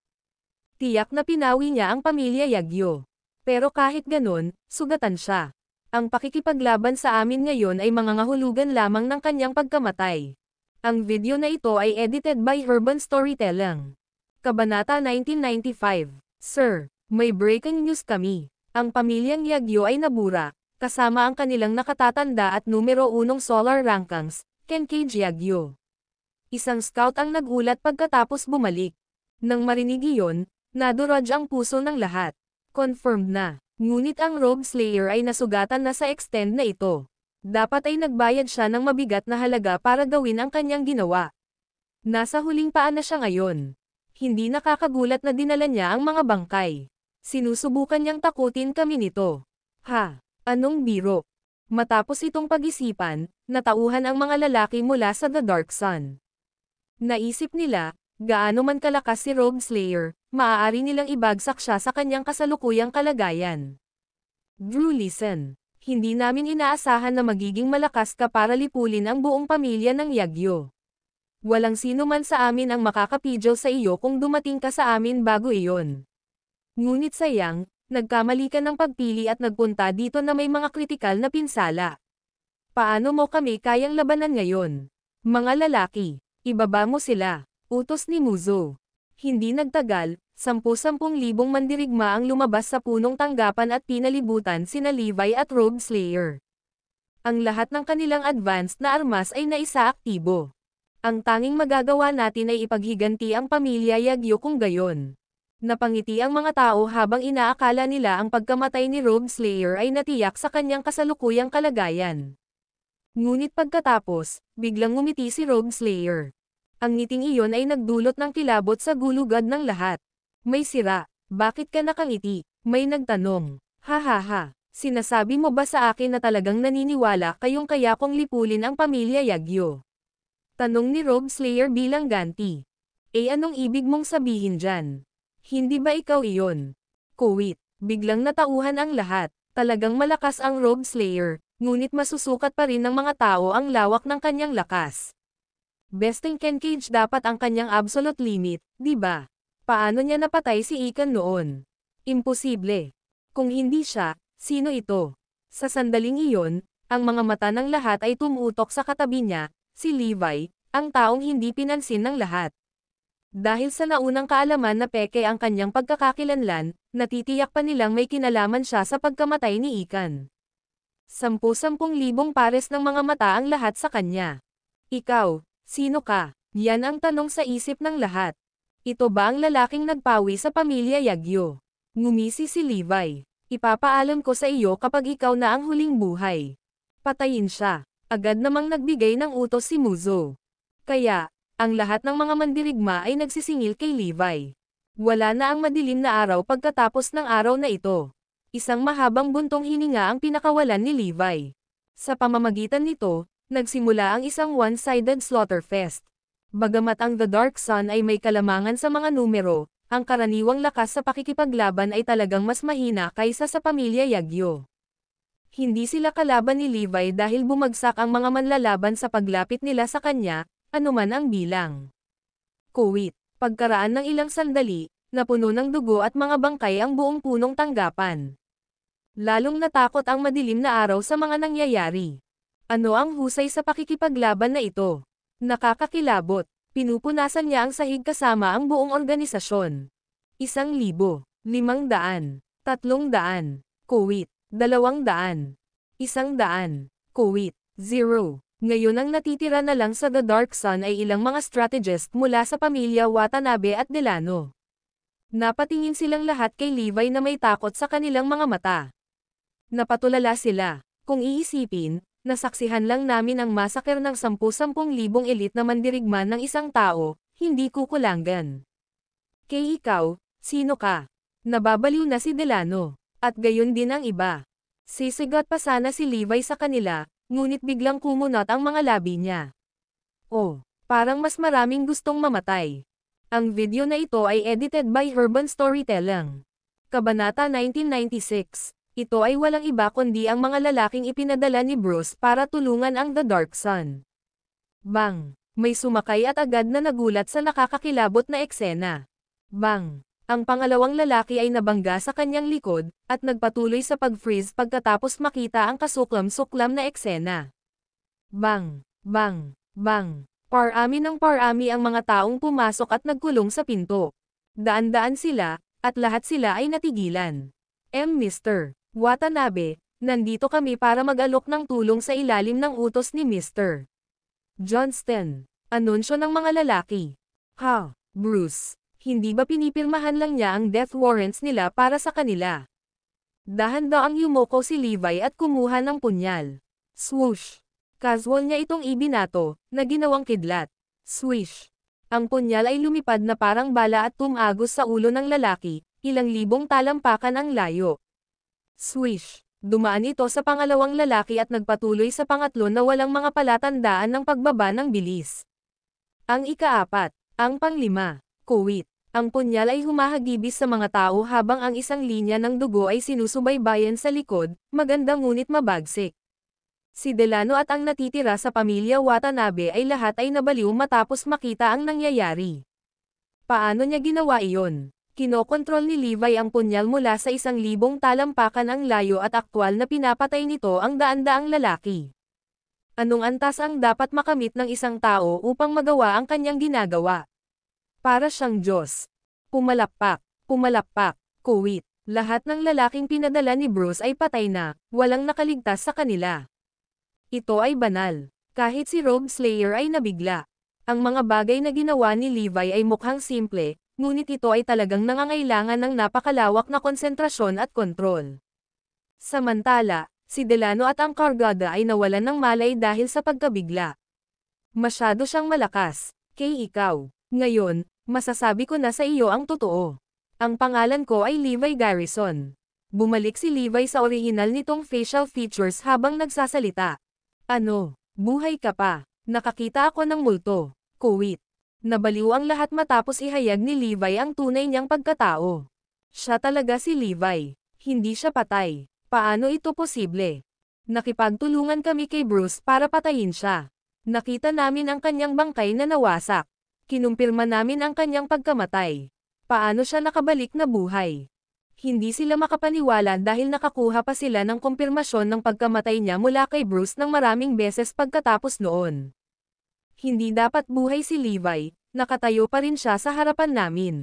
Tiyak na pinawi niya ang pamilya Yagyo. Pero kahit ganun, sugatan siya. Ang pakikipaglaban sa amin ngayon ay mangangahulugan lamang ng kanyang pagkamatay. Ang video na ito ay edited by Urban Storytelling. Kabanata 1995. Sir, may breaking news kami. Ang pamilyang Yagyo ay nabura, kasama ang kanilang nakatatanda at numero 1 solar rankings, Ken Cage Yagyo. Isang scout ang nagulat pagkatapos bumalik. Nang marinig iyon, nadurog ang puso ng lahat. Confirmed na. Ngunit ang Robe Slayer ay nasugatan na sa extend na ito. Dapat ay nagbayad siya ng mabigat na halaga para gawin ang kanyang ginawa. Nasa huling paan na siya ngayon. Hindi nakakagulat na dinala niya ang mga bangkay. Sinusubukan niyang takutin kami nito. Ha? Anong biro? Matapos itong pag-isipan, natauhan ang mga lalaki mula sa The Dark Sun. Naisip nila, gaano man kalakas si Robe Slayer, maaari nilang ibagsak siya sa kanyang kasalukuyang kalagayan. Drew, listen. Hindi namin inaasahan na magiging malakas ka para lipulin ang buong pamilya ng Yagyo. Walang sino man sa amin ang makakapidyo sa iyo kung dumating ka sa amin bago iyon. Ngunit sayang, nagkamali ka ng pagpili at nagpunta dito na may mga kritikal na pinsala. Paano mo kami kayang labanan ngayon? Mga lalaki, ibaba mo sila. Utos ni Muzo. Hindi nagtagal, 10,000 mandirigma ang lumabas sa punong tanggapan at pinalibutan sina Levi at Robe Slayer. Ang lahat ng kanilang advanced na armas ay naisaaktibo. Ang tanging magagawa natin ay ipaghiganti ang pamilya Yagyo kung gayon. Napangiti ang mga tao habang inaakala nila ang pagkamatay ni Robe Slayer ay natiyak sa kanyang kasalukuyang kalagayan. Ngunit pagkatapos, biglang ngumiti si Robe Slayer. Ang ngiting iyon ay nagdulot ng kilabot sa gulugad ng lahat. May sira, bakit ka nakangiti? May nagtanong. Ha ha ha, sinasabi mo ba sa akin na talagang naniniwala kayong kaya kong lipulin ang pamilya Yagyo? Tanong ni Robe Slayer bilang ganti. Anong ibig mong sabihin dyan? Hindi ba ikaw iyon? Kuwit, biglang natauhan ang lahat. Talagang malakas ang Robe Slayer, ngunit masusukat pa rin ng mga tao ang lawak ng kanyang lakas. Besting Ken Cage dapat ang kanyang absolute limit, di ba? Paano niya napatay si Ikan noon? Imposible. Kung hindi siya, sino ito? Sa sandaling iyon, ang mga mata ng lahat ay tumutok sa katabi niya, si Levi, ang taong hindi pinansin ng lahat. Dahil sa naunang kaalaman na peke ang kanyang pagkakakilanlan, natitiyak pa nilang may kinalaman siya sa pagkamatay ni Ikan. 10,000 pares ng mga mata ang lahat sa kanya. Ikaw, sino ka? Yan ang tanong sa isip ng lahat. Ito ba ang lalaking nagpawi sa pamilya Yagyo? Ngumisi si Levi. Ipapaalam ko sa iyo kapag ikaw na ang huling buhay. Patayin siya. Agad namang nagbigay ng utos si Muzo. Kaya, ang lahat ng mga mandirigma ay nagsisingil kay Levi. Wala na ang madilim na araw pagkatapos ng araw na ito. Isang mahabang buntong hininga ang pinakawalan ni Levi. Sa pamamagitan nito, nagsimula ang isang one-sided slaughterfest. Bagamat ang The Dark Sun ay may kalamangan sa mga numero, ang karaniwang lakas sa pakikipaglaban ay talagang mas mahina kaysa sa pamilya Yagyo. Hindi sila kalaban ni Levi dahil bumagsak ang mga manlalaban sa paglapit nila sa kanya, anuman ang bilang. Kuwit, pagkaraan ng ilang sandali, napuno ng dugo at mga bangkay ang buong punong tanggapan. Lalong natakot ang madilim na araw sa mga nangyayari. Ano ang husay sa pakikipaglaban na ito? Nakakakilabot, pinupunasan niya ang sahig kasama ang buong organisasyon. 1,000, 500, 300, kuwit, 200, 100, kuwit, 0. Ngayon ang natitira na lang sa The Dark Sun ay ilang mga strategist mula sa pamilya Watanabe at Delano. Napatingin silang lahat kay Levi na may takot sa kanilang mga mata. Napatulala sila. Kung iisipin, nasaksihan lang namin ang massacre ng 10,000 elite na mandirigman ng isang tao, hindi kukulangan. Kay ikaw, sino ka? Nababaliw na si Delano. At gayon din ang iba. Sisigat pa sana si Levi sa kanila, ngunit biglang kumunot ang mga labi niya. Oh, parang mas maraming gustong mamatay. Ang video na ito ay edited by Urban Storytelling. Kabanata 1996. Ito ay walang iba kundi ang mga lalaking ipinadala ni Bruce para tulungan ang The Dark Sun. Bang! May sumakay at agad na nagulat sa nakakakilabot na eksena. Bang! Ang pangalawang lalaki ay nabangga sa kanyang likod, at nagpatuloy sa pag-freeze pagkatapos makita ang kasuklam-suklam na eksena. Bang! Bang! Bang! Parami ng parami ang mga taong pumasok at nagkulong sa pinto. Daan-daan sila, at lahat sila ay natigilan. Mr. Watanabe, nandito kami para mag-alok ng tulong sa ilalim ng utos ni Mr. Johnston. Anunsyo ng mga lalaki. Ha, Bruce, hindi ba pinipirmahan lang niya ang death warrants nila para sa kanila? Dahan-daang yumoko si Levi at kumuha ng punyal. Swoosh! Casual niya itong ibinato, na ginawang kidlat. Swish! Ang punyal ay lumipad na parang bala at tumagos sa ulo ng lalaki, ilang libong talampakan ang layo. Swish! Dumaan ito sa pangalawang lalaki at nagpatuloy sa pangatlo na walang mga palatandaan ng pagbaba ng bilis. Ang ikaapat, ang panglima, kuwit. Ang punyal ay humahagibis sa mga tao habang ang isang linya ng dugo ay sinusubaybayan sa likod, maganda ngunit mabagsik. Si Delano at ang natitira sa pamilya Watanabe ay lahat ay nabaliw matapos makita ang nangyayari. Paano niya ginawa iyon? Kinokontrol ni Levi ang punyal mula sa 1,000 talampakan ang layo at aktwal na pinapatay nito ang daan-daang lalaki. Anong antas ang dapat makamit ng isang tao upang magawa ang kanyang ginagawa? Para siyang Diyos. Pumalakpak, pumalakpak, kuwit. Lahat ng lalaking pinadala ni Bruce ay patay na, walang nakaligtas sa kanila. Ito ay banal. Kahit si Rogue Slayer ay nabigla. Ang mga bagay na ginawa ni Levi ay mukhang simple, ngunit ito ay talagang nangangailangan ng napakalawak na konsentrasyon at kontrol. Samantala, si Delano at ang Kargada ay nawalan ng malay dahil sa pagkabigla. Masyado siyang malakas. Kay ikaw. Ngayon, masasabi ko na sa iyo ang totoo. Ang pangalan ko ay Levi Garrison. Bumalik si Levi sa orihinal nitong facial features habang nagsasalita. Ano? Buhay ka pa. Nakakita ako ng multo. Kuwit. Nabaliw ang lahat matapos ihayag ni Levi ang tunay niyang pagkatao. Siya talaga si Levi. Hindi siya patay. Paano ito posible? Nakipagtulungan kami kay Bruce para patayin siya. Nakita namin ang kanyang bangkay na nawasak. Kinumpirma namin ang kanyang pagkamatay. Paano siya nakabalik na buhay? Hindi sila makapaniwala dahil nakakuha pa sila ng kumpirmasyon ng pagkamatay niya mula kay Bruce ng maraming beses pagkatapos noon. Hindi dapat buhay si Levi, nakatayo pa rin siya sa harapan namin.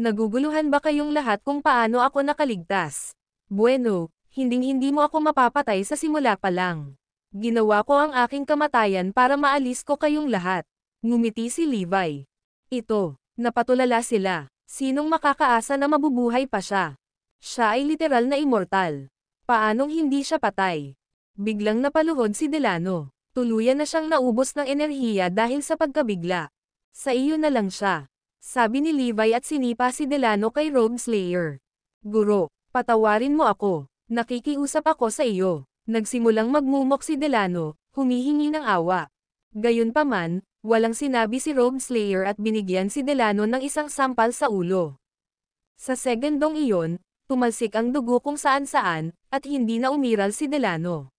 Naguguluhan ba kayong lahat kung paano ako nakaligtas? Bueno, hinding-hindi mo ako mapapatay sa simula pa lang. Ginawa ko ang aking kamatayan para maalis ko kayong lahat. Ngumiti si Levi. Ito, napatulala sila. Sinong makakaasa na mabubuhay pa siya? Siya ay literal na immortal. Paanong hindi siya patay? Biglang napaluhod si Delano. Tuluyan na siyang naubos ng enerhiya dahil sa pagkabigla. Sa iyo na lang siya. Sabi ni Levi at sinipa si Delano kay Rogue Slayer. Guro, patawarin mo ako. Nakikiusap ako sa iyo. Nagsimulang magmumok si Delano, humihingi ng awa. Gayunpaman, Walang sinabi si Rogue Slayer at binigyan si Delano ng isang sampal sa ulo. Sa segundong iyon, tumalsik ang dugo kung saan-saan, at hindi na umiral si Delano.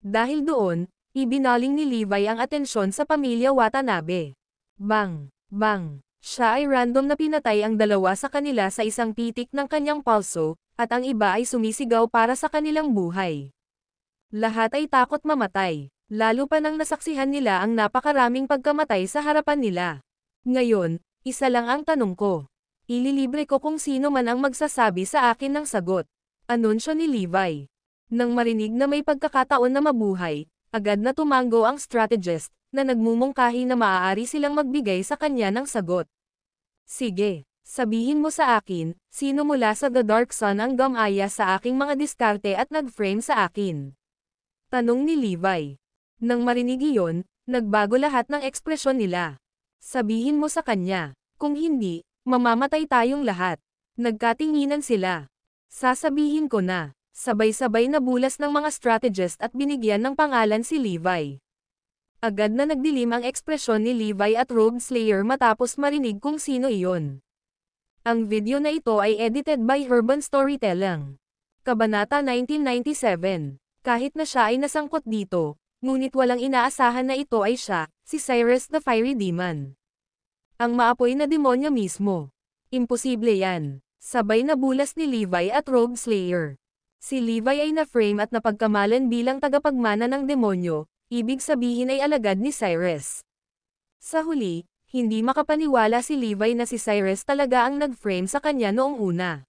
Dahil doon, ibinaling ni Levi ang atensyon sa pamilya Watanabe. Bang! Bang! Siya ay random na pinatay ang dalawa sa kanila sa isang pitik ng kanyang palso, at ang iba ay sumisigaw para sa kanilang buhay. Lahat ay takot mamatay, lalo pa nang nasaksihan nila ang napakaraming pagkamatay sa harapan nila. Ngayon, isa lang ang tanong ko. Ililibre ko kung sino man ang magsasabi sa akin ng sagot. Anunsyo ni Levi. Nang marinig na may pagkakataon na mabuhay, agad na tumango ang strategist, na nagmumungkahi na maaari silang magbigay sa kanya ng sagot. Sige, sabihin mo sa akin, sino mula sa The Dark Sun ang gumaya sa aking mga diskarte at nag-frame sa akin? Tanong ni Levi. Nang marinig iyon, nagbago lahat ng ekspresyon nila. Sabihin mo sa kanya, kung hindi, mamamatay tayong lahat. Nagkatinginan sila. Sasabihin ko na. Sabay-sabay na bulas ng mga strategist at binigyan ng pangalan si Levi. Agad na nagdilim ang ekspresyon ni Levi at Rogue Slayer matapos marinig kung sino iyon. Ang video na ito ay edited by Urban Storytelling. Kabanata 1997. Kahit na siya ay nasangkot dito, ngunit walang inaasahan na ito ay siya, si Cyrus the Fiery Demon. Ang maapoy na demonyo mismo. Imposible yan. Sabay na bulas ni Levi at Rogue Slayer. Si Levi ay na-frame at napagkamalan bilang tagapagmana ng demonyo, ibig sabihin ay alagad ni Cyrus. Sa huli, hindi makapaniwala si Levi na si Cyrus talaga ang nag-frame sa kanya noong una.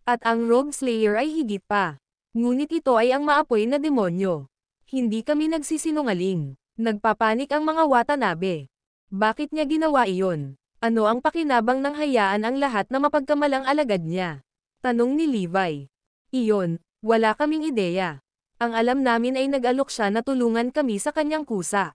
At ang Rogue Slayer ay higit pa. Ngunit ito ay ang maapoy na demonyo. Hindi kami nagsisinungaling. Nagpapanik ang mga Watanabe. Bakit niya ginawa iyon? Ano ang pakinabang ng hayaan ang lahat na mapagkamalang alagad niya? Tanong ni Levi. Iyon, wala kaming ideya. Ang alam namin ay nag-alok siya na tulungan kami sa kanyang kusa.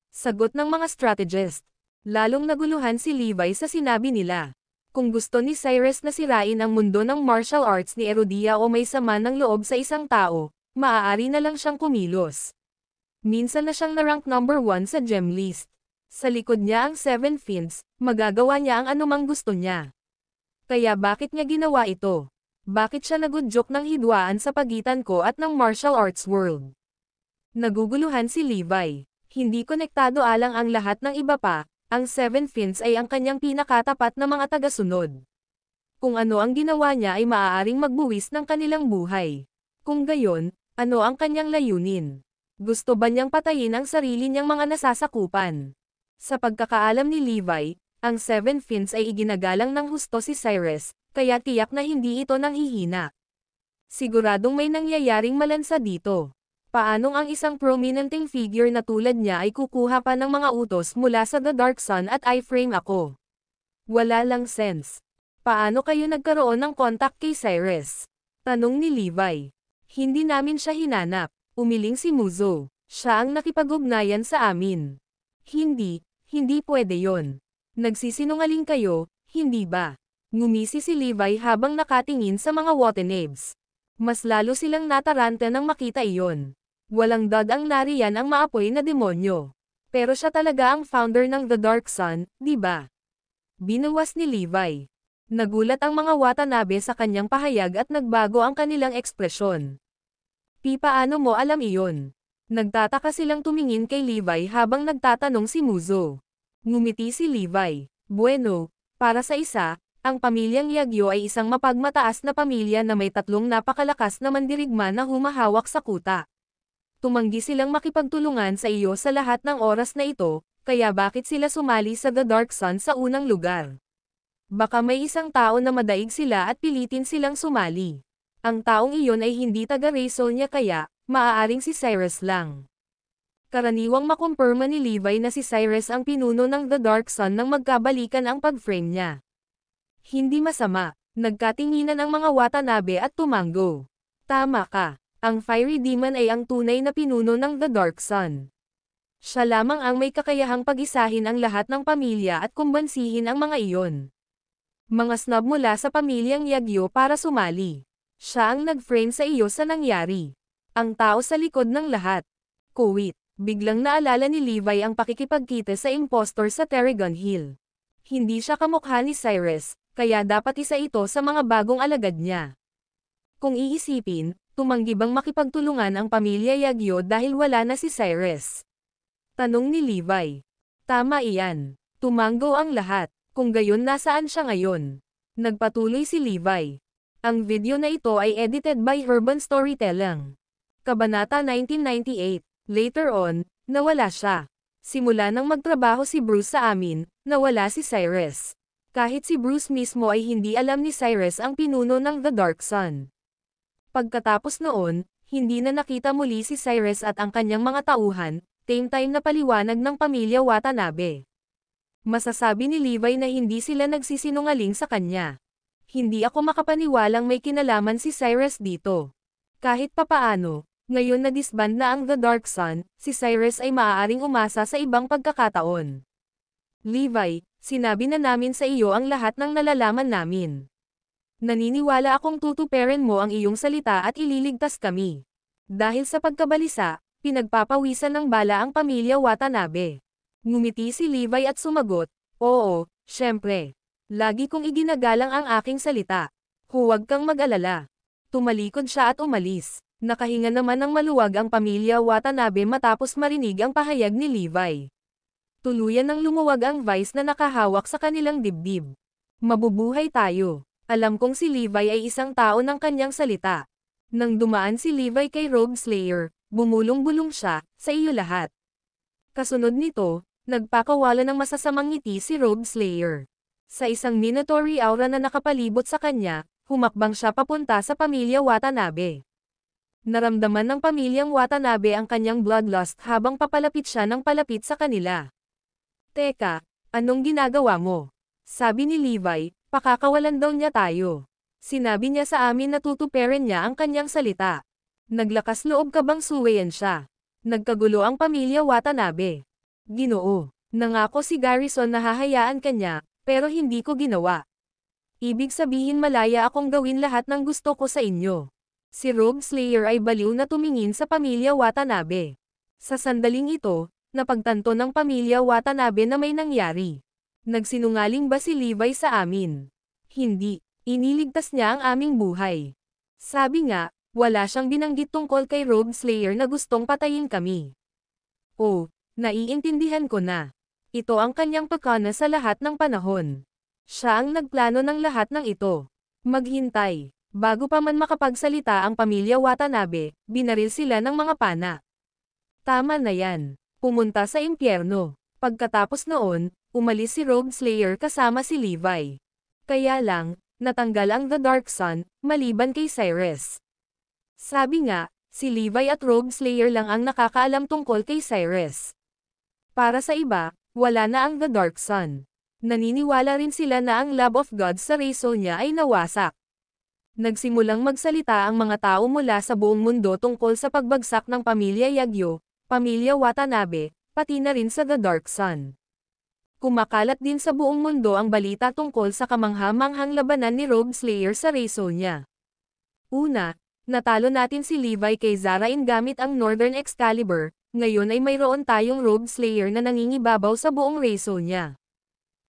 Sagot ng mga strategist. Lalong naguluhan si Levi sa sinabi nila. Kung gusto ni Cyrus na sirain ang mundo ng martial arts ni Erodia o may sama ng loob sa isang tao, maaari na lang siyang kumilos. Minsan na siyang na-rank number 1 sa gem list. Sa likod niya ang 7 fiends, magagawa niya ang anumang gusto niya. Kaya bakit niya ginawa ito? Bakit siya nagudyok ng hidwaan sa pagitan ko at ng martial arts world? Naguguluhan si Levi. Hindi konektado alang ang lahat ng iba pa, ang 7 fiends ay ang kanyang pinakatapat na mga tagasunod. Kung ano ang ginawa niya ay maaaring magbuwis ng kanilang buhay. Kung gayon, ano ang kanyang layunin? Gusto ba niyang patayin ang sarili niyang mga nasasakupan? Sa pagkakaalam ni Levi, ang 7 fiends ay iginagalang ng husto si Cyrus, kaya tiyak na hindi ito nanghihina. Siguradong may nangyayaring malansa dito. Paanong ang isang prominenteng figure na tulad niya ay kukuha pa ng mga utos mula sa The Dark Sun at I-frame ako? Wala lang sense. Paano kayo nagkaroon ng kontak kay Cyrus? Tanong ni Levi. Hindi namin siya hinanap. Umiling si Muzo. Siya ang nakipag-ugnayan sa amin. Hindi pwede yon. Nagsisinungaling kayo, hindi ba? Ngumisi si Levi habang nakatingin sa mga Watanabes. Mas lalo silang nataranta nang makita iyon. Walang dad ang nariyan ang maapoy na demonyo. Pero siya talaga ang founder ng The Dark Sun, di ba? Binuwas ni Levi. Nagulat ang mga Watanabe sa kanyang pahayag at nagbago ang kanilang ekspresyon. Paano mo alam iyon? Nagtataka silang tumingin kay Levi habang nagtatanong si Muzo. Ngumiti si Levi. Bueno, para sa isa, ang pamilyang Yagyo ay isang mapagmataas na pamilya na may 3 napakalakas na mandirigma na humahawak sa kuta. Tumanggi silang makipagtulungan sa iyo sa lahat ng oras na ito, kaya bakit sila sumali sa The Dark Sun sa unang lugar? Baka may isang tao na madaig sila at pilitin silang sumali. Ang taong iyon ay hindi taga-Raisol niya kaya, maaaring si Cyrus lang. Karaniwang makumpirma ni Levi na si Cyrus ang pinuno ng The Dark Sun nang magkabalikan ang pag-frame niya. Hindi masama, nagkatinginan ang mga Watanabe at tumango. Tama ka, ang Fiery Demon ay ang tunay na pinuno ng The Dark Sun. Siya lamang ang may kakayahang pag-isahin ang lahat ng pamilya at kumbansihin ang mga iyon. Mga snob mula sa pamilyang Yagyo para sumali. Siya ang nag-frame sa iyo sa nangyari. Ang tao sa likod ng lahat. Kuwit. Biglang naalala ni Levi ang pakikipagkita sa impostor sa Terragon Hill. Hindi siya kamukha ni Cyrus, kaya dapat isa ito sa mga bagong alagad niya. Kung iisipin, tumanggi bang makipagtulungan ang pamilya Yagyo dahil wala na si Cyrus? Tanong ni Levi. Tama iyan. Tumanggo ang lahat. Kung gayon nasaan siya ngayon? Nagpatuloy si Levi. Ang video na ito ay edited by Urban Storytelling. Kabanata 1998. Later on, nawala siya. Simula nang magtrabaho si Bruce sa amin, nawala si Cyrus. Kahit si Bruce mismo ay hindi alam ni Cyrus ang pinuno ng The Dark Sun. Pagkatapos noon, hindi na nakita muli si Cyrus at ang kanyang mga tauhan, same time na paliwanag ng pamilya Watanabe. Masasabi ni Levi na hindi sila nagsisinungaling sa kanya. Hindi ako makapaniwalang may kinalaman si Cyrus dito. Kahit papaano, ngayon na disband na ang The Dark Sun, si Cyrus ay maaaring umasa sa ibang pagkakataon. Levi, sinabi na namin sa iyo ang lahat ng nalalaman namin. Naniniwala akong tutuperin mo ang iyong salita at ililigtas kami. Dahil sa pagkabalisa, pinagpapawisan ng bala ang pamilya Watanabe. Ngumiti si Levi at sumagot, oo, syempre. Lagi kong iginagalang ang aking salita. Huwag kang mag-alala. Tumalikod siya at umalis. Nakahinga naman ng maluwag ang pamilya Watanabe matapos marinig ang pahayag ni Levi. Tuluyan ng lumuwag ang vice na nakahawak sa kanilang dibdib. Mabubuhay tayo. Alam kong si Levi ay isang tao ng kanyang salita. Nang dumaan si Levi kay Rogue Slayer, bumulong-bulong siya, sa iyo lahat. Kasunod nito, nagpakawala ng masasamang ngiti si Rogue Slayer. Sa isang minatory aura na nakapalibot sa kanya, humakbang siya papunta sa pamilya Watanabe. Naramdaman ng pamilyang Watanabe ang kanyang bloodlust habang papalapit siya ng palapit sa kanila. Teka, anong ginagawa mo? Sabi ni Levi, pakakawalan daw niya tayo. Sinabi niya sa amin na tutuperin niya ang kanyang salita. Naglakas loob ka bang suwayan siya? Nagkagulo ang pamilya Watanabe. Ginoo, nangako si Garrison na hahayaan kanya, pero hindi ko ginawa. Ibig sabihin malaya akong gawin lahat ng gusto ko sa inyo. Si Rogue Slayer ay baliw na tumingin sa pamilya Watanabe. Sa sandaling ito, napagtanto ng pamilya Watanabe na may nangyari. Nagsinungaling ba si Levi sa amin? Hindi. Iniligtas niya ang aming buhay. Sabi nga, wala siyang binanggit tungkol kay Rogue Slayer na gustong patayin kami. Oh, naiintindihan ko na. Ito ang kanyang pakana sa lahat ng panahon. Siya ang nagplano ng lahat ng ito. Maghintay. Bago pa man makapagsalita ang pamilya Watanabe, binaril sila ng mga pana. Tama na yan. Pumunta sa impyerno. Pagkatapos noon, umalis si Rogue Slayer kasama si Levi. Kaya lang, natanggal ang The Dark Sun, maliban kay Cyrus. Sabi nga, si Levi at Rogue Slayer lang ang nakakaalam tungkol kay Cyrus. Para sa iba, wala na ang The Dark Sun. Naniniwala rin sila na ang love of God sa raso niya ay nawasak. Nagsimulang magsalita ang mga tao mula sa buong mundo tungkol sa pagbagsak ng pamilya Yagyo, pamilya Watanabe, pati na rin sa The Dark Sun. Kumakalat din sa buong mundo ang balita tungkol sa kamangha-manghang labanan ni Rogue Slayer sa raso niya. Una, natalo natin si Levi kay Zarain gamit ang Northern Excalibur, ngayon ay mayroon tayong Rogue Slayer na nangingibabaw sa buong raso niya.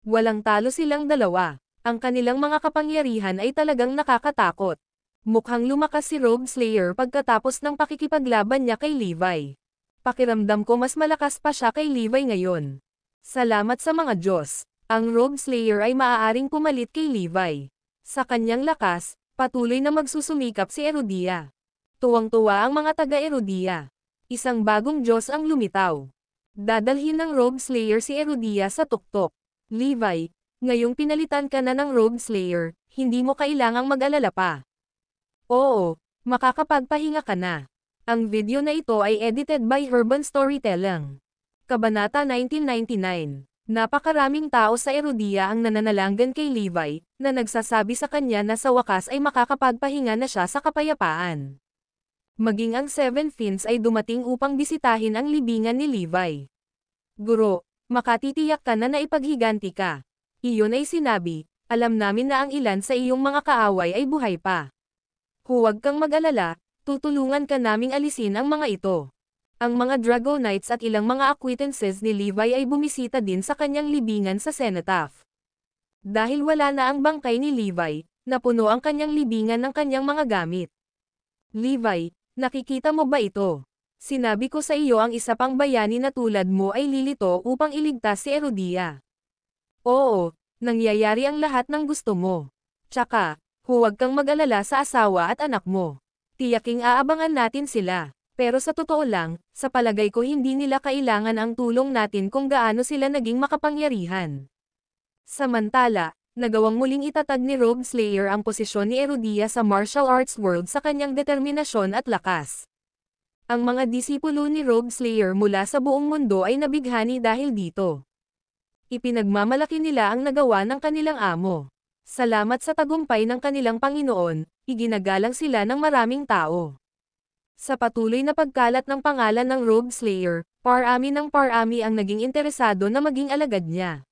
Walang talo silang dalawa. Ang kanilang mga kapangyarihan ay talagang nakakatakot. Mukhang lumakas si Rogue Slayer pagkatapos ng pakikipaglaban niya kay Levi. Pakiramdam ko mas malakas pa siya kay Levi ngayon. Salamat sa mga Diyos. Ang Rogue Slayer ay maaaring pumalit kay Levi. Sa kanyang lakas, patuloy na magsusumikap si Erudia. Tuwang-tuwa ang mga taga-Erudia. Isang bagong Diyos ang lumitaw. Dadalhin ng Rogue Slayer si Erudia sa tuktok. Levi, ngayong pinalitan ka na ng Rogue Slayer, hindi mo kailangang mag-alala pa. Oo, makakapagpahinga ka na. Ang video na ito ay edited by Urban Storytelling. Kabanata 1999. Napakaraming tao sa Erudia ang nananalanggan kay Levi, na nagsasabi sa kanya na sa wakas ay makakapagpahinga na siya sa kapayapaan. Maging ang Seven Fins ay dumating upang bisitahin ang libingan ni Levi. Guro, makatitiyak ka na naipaghiganti ka. Iyon ay sinabi, alam namin na ang ilan sa iyong mga kaaway ay buhay pa. Huwag kang mag-alala, tutulungan ka naming alisin ang mga ito. Ang mga Dragonites at ilang mga acquaintances ni Levi ay bumisita din sa kanyang libingan sa cenotaph. Dahil wala na ang bangkay ni Levi, napuno ang kanyang libingan ng kanyang mga gamit. Levi, nakikita mo ba ito? Sinabi ko sa iyo ang isa pang bayani na tulad mo ay lilito upang iligtas si Erudia. Oo, nangyayari ang lahat ng gusto mo. Tsaka, huwag kang mag-alala sa asawa at anak mo. Tiyaking aabangan natin sila. Pero sa totoo lang, sa palagay ko hindi nila kailangan ang tulong natin kung gaano sila naging makapangyarihan. Samantala, nagawang muling itatag ni Rogue Slayer ang posisyon ni Erudia sa martial arts world sa kanyang determinasyon at lakas. Ang mga disipulo ni Rogue Slayer mula sa buong mundo ay nabighani dahil dito. Ipinagmamalaki nila ang nagawa ng kanilang amo. Salamat sa tagumpay ng kanilang Panginoon, iginagalang sila ng maraming tao. Sa patuloy na pagkalat ng pangalan ng Rogue Slayer, parami ng parami ang naging interesado na maging alagad niya.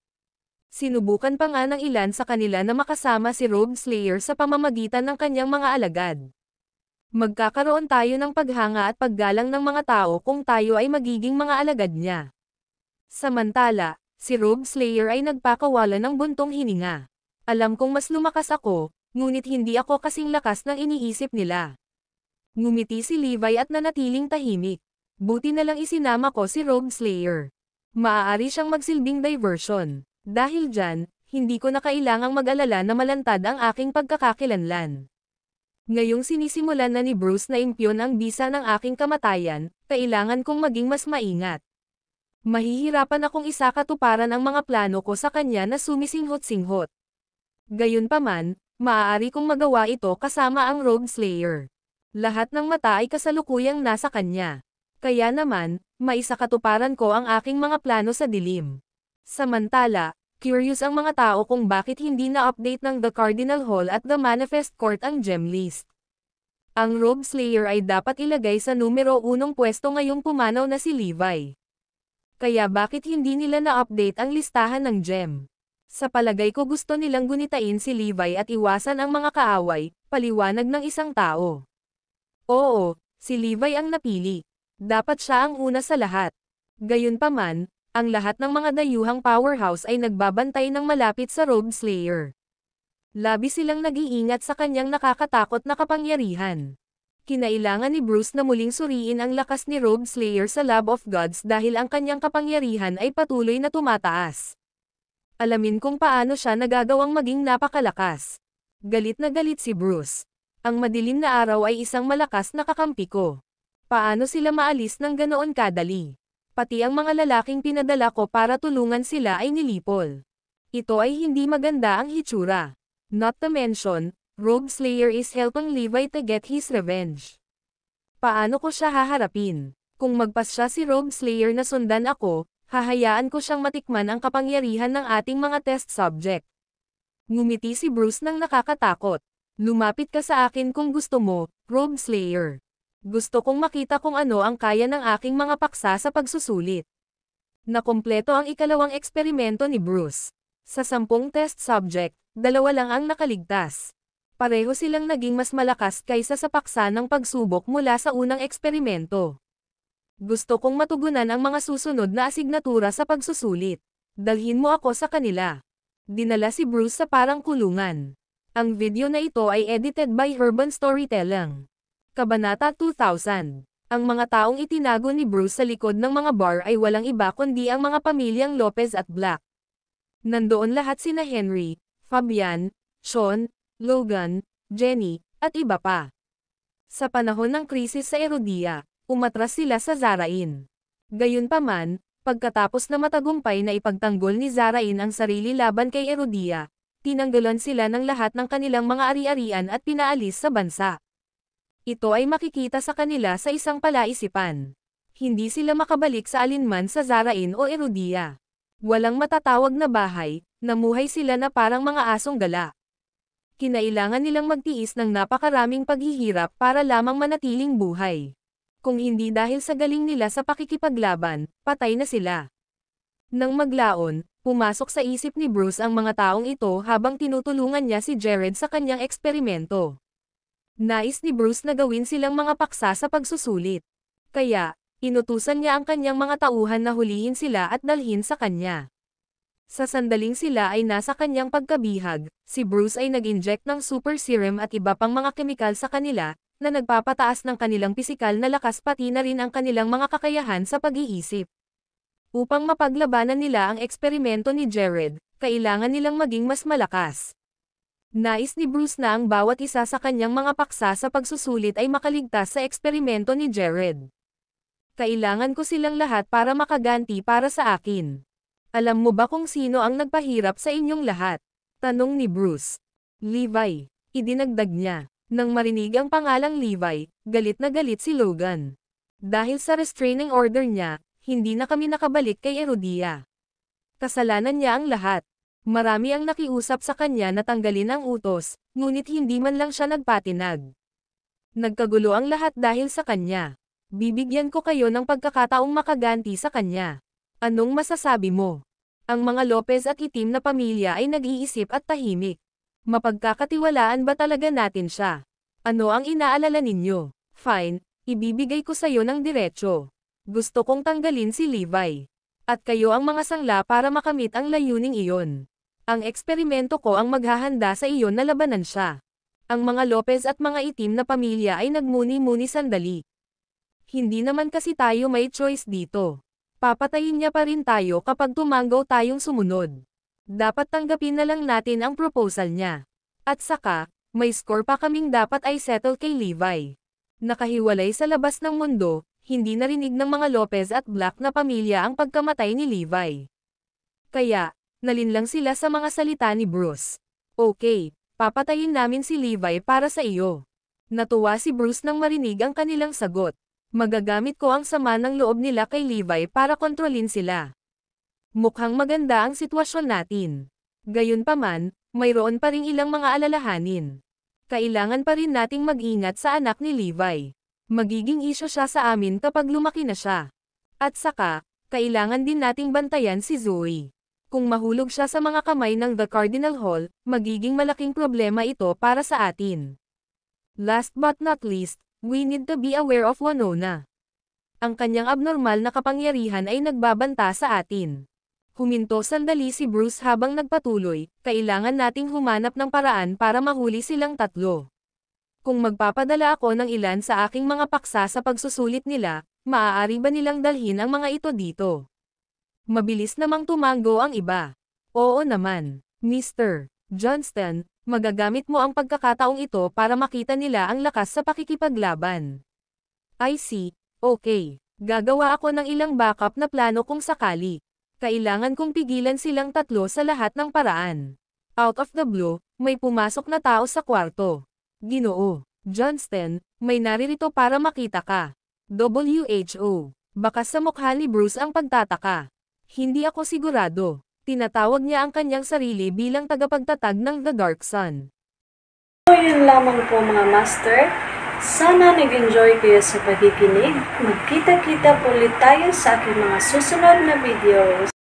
Sinubukan pa nga ng ilan sa kanila na makasama si Rogue Slayer sa pamamagitan ng kanyang mga alagad. Magkakaroon tayo ng paghanga at paggalang ng mga tao kung tayo ay magiging mga alagad niya. Samantala, si Rogue Slayer ay nagpakawala ng buntong hininga. Alam kong mas lumakas ako, ngunit hindi ako kasing lakas ng iniisip nila. Ngumiti si Levi at nanatiling tahimik. Buti na lang isinama ko si Rogue Slayer. Maaari siyang magsilbing diversion. Dahil dyan, hindi ko na kailangang mag-alala na malantad ang aking pagkakakilanlan. Ngayong sinisimulan na ni Bruce na impyon ang bisa ng aking kamatayan, kailangan kong maging mas maingat. Mahihirapan akong isakatuparan ang mga plano ko sa kanya na sumisinghot-singhot. Gayunpaman, maaari kong magawa ito kasama ang Rogue Slayer. Lahat ng mata ay kasalukuyang nasa kanya. Kaya naman, maisakatuparan ko ang aking mga plano sa dilim. Samantala, curious ang mga tao kung bakit hindi na-update ng The Cardinal Hall at The Manifest Court ang gem list. Ang Rogue Slayer ay dapat ilagay sa numero 1 pwesto ngayong pumanaw na si Levi. Kaya bakit hindi nila na-update ang listahan ng gem? Sa palagay ko gusto nilang gunitain si Levi at iwasan ang mga kaaway, paliwanag ng isang tao. Oo, si Levi ang napili. Dapat siya ang una sa lahat. Gayunpaman, ang lahat ng mga dayuhang powerhouse ay nagbabantay ng malapit sa Rogue Slayer. Labis silang nag-iingat sa kanyang nakakatakot na kapangyarihan. Kinailangan ni Bruce na muling suriin ang lakas ni Rogue Slayer sa Lab of Gods dahil ang kanyang kapangyarihan ay patuloy na tumataas. Alamin kung paano siya nagagawang maging napakalakas. Galit na galit si Bruce. Ang madilim na araw ay isang malakas na kakampi ko. Paano sila maalis ng ganoon kadali? Pati ang mga lalaking pinadala ko para tulungan sila ay nilipol. Ito ay hindi maganda ang hitsura. Not to mention, Rogue Slayer is helping Levi to get his revenge. Paano ko siya haharapin? Kung magpas siya si Rogue Slayer na sundan ako, hahayaan ko siyang matikman ang kapangyarihan ng ating mga test subject. Ngumiti si Bruce nang nakakatakot. Lumapit ka sa akin kung gusto mo, Rogue Slayer. Gusto kong makita kung ano ang kaya ng aking mga paksa sa pagsusulit. Nakumpleto ang ikalawang eksperimento ni Bruce. Sa 10 test subject, 2 lang ang nakaligtas. Pareho silang naging mas malakas kaysa sa paksa ng pagsubok mula sa unang eksperimento. Gusto kong matugunan ang mga susunod na asignatura sa pagsusulit. Dalhin mo ako sa kanila. Dinala si Bruce sa parang kulungan. Ang video na ito ay edited by Urban Storytelling. Kabanata 2000. Ang mga taong itinago ni Bruce sa likod ng mga bar ay walang iba kundi ang mga pamilyang Lopez at Black. Nandoon lahat sina Henry, Fabian, Sean, Logan, Jenny, at iba pa. Sa panahon ng krisis sa Erudia, umatras sila sa Zarain. Gayunpaman, pagkatapos na matagumpay na ipagtanggol ni Zarain ang sarili laban kay Erudia, tinanggalan sila ng lahat ng kanilang mga ari-arian at pinaalis sa bansa. Ito ay makikita sa kanila sa isang palaisipan. Hindi sila makabalik sa alinman sa Zarain o Erudia. Walang matatawag na bahay, namuhay sila na parang mga asong gala. Kinailangan nilang magtiis ng napakaraming paghihirap para lamang manatiling buhay. Kung hindi dahil sa galing nila sa pakikipaglaban, patay na sila. Nang maglaon, pumasok sa isip ni Bruce ang mga taong ito habang tinutulungan niya si Jared sa kanyang eksperimento. Nais ni Bruce na gawin silang mga paksa sa pagsusulit. Kaya, Inutusan niya ang kanyang mga tauhan na hulihin sila at dalhin sa kanya. Sa sandaling sila ay nasa kanyang pagkabihag, si Bruce ay nag-inject ng super serum at iba pang mga kemikal sa kanila, na nagpapataas ng kanilang pisikal na lakas pati na rin ang kanilang mga kakayahan sa pag-iisip. Upang mapaglabanan nila ang eksperimento ni Jared, kailangan nilang maging mas malakas. Nais ni Bruce na ang bawat isa sa kanyang mga paksa sa pagsusulit ay makaligtas sa eksperimento ni Jared. Kailangan ko silang lahat para makaganti para sa akin. Alam mo ba kung sino ang nagpahirap sa inyong lahat? Tanong ni Bruce. Levi. Idinagdag niya. Nang marinig ang pangalang Levi, galit na galit si Logan. Dahil sa restraining order niya, hindi na kami nakabalik kay Erodia. Kasalanan niya ang lahat. Marami ang nakiusap sa kanya na tanggalin ang utos, ngunit hindi man lang siya nagpatinag. Nagkagulo ang lahat dahil sa kanya. Bibigyan ko kayo ng pagkakataong makaganti sa kanya. Anong masasabi mo? Ang mga Lopez at itim na pamilya ay nag-iisip at tahimik. Mapagkakatiwalaan ba talaga natin siya? Ano ang inaalala ninyo? Fine, ibibigay ko sayo ng diretsyo. Gusto kong tanggalin si Levi. At kayo ang mga sangla para makamit ang layuning iyon. Ang eksperimento ko ang maghahanda sa iyon na labanan siya. Ang mga Lopez at mga itim na pamilya ay nagmuni-muni sandali. Hindi naman kasi tayo may choice dito. Papatayin niya pa rin tayo kapag tumanggaw tayong sumunod. Dapat tanggapin na lang natin ang proposal niya. At saka, may score pa kaming dapat ay settle kay Levi. Nakahiwalay sa labas ng mundo, hindi narinig ng mga Lopez at Black na pamilya ang pagkamatay ni Levi. Kaya, nalinlang sila sa mga salita ni Bruce. Okay, papatayin namin si Levi para sa iyo. Natuwa si Bruce nang marinig ang kanilang sagot. Magagamit ko ang sama ng loob nila kay Levi para kontrolin sila. Mukhang maganda ang sitwasyon natin. Gayunpaman, mayroon pa ring ilang mga alalahanin. Kailangan pa rin nating mag-ingat sa anak ni Levi. Magiging isyo siya sa amin kapag lumaki na siya. At saka, kailangan din nating bantayan si Zoe. Kung mahulog siya sa mga kamay ng The Cardinal Hall, magiging malaking problema ito para sa atin. Last but not least, we need to be aware of Winona. Ang kanyang abnormal na kapangyarihan ay nagbabanta sa atin. Huminto sandali si Bruce habang nagpatuloy, kailangan nating humanap ng paraan para mahuli silang tatlo. Kung magpapadala ako ng ilan sa aking mga paksa sa pagsusulit nila, maaari ba nilang dalhin ang mga ito dito? Mabilis namang tumanggo ang iba. Oo naman, Mr. Johnston, magagamit mo ang pagkakataong ito para makita nila ang lakas sa pakikipaglaban. I see, okay. Gagawa ako ng ilang backup na plano kung sakali. Kailangan kong pigilan silang tatlo sa lahat ng paraan. Out of the blue, may pumasok na tao sa kwarto. Ginoo, Johnston, may naririto para makita ka. WHO. Baka sa mukha ni Bruce ang pagtataka. Hindi ako sigurado. Tinatawag niya ang kanyang sarili bilang tagapagtatag ng The Dark Sun. So yun lamang po mga master. Sana nag-enjoy kayo sa pakikinig. Magkita-kita po ulit tayo sa aking mga susunod na videos.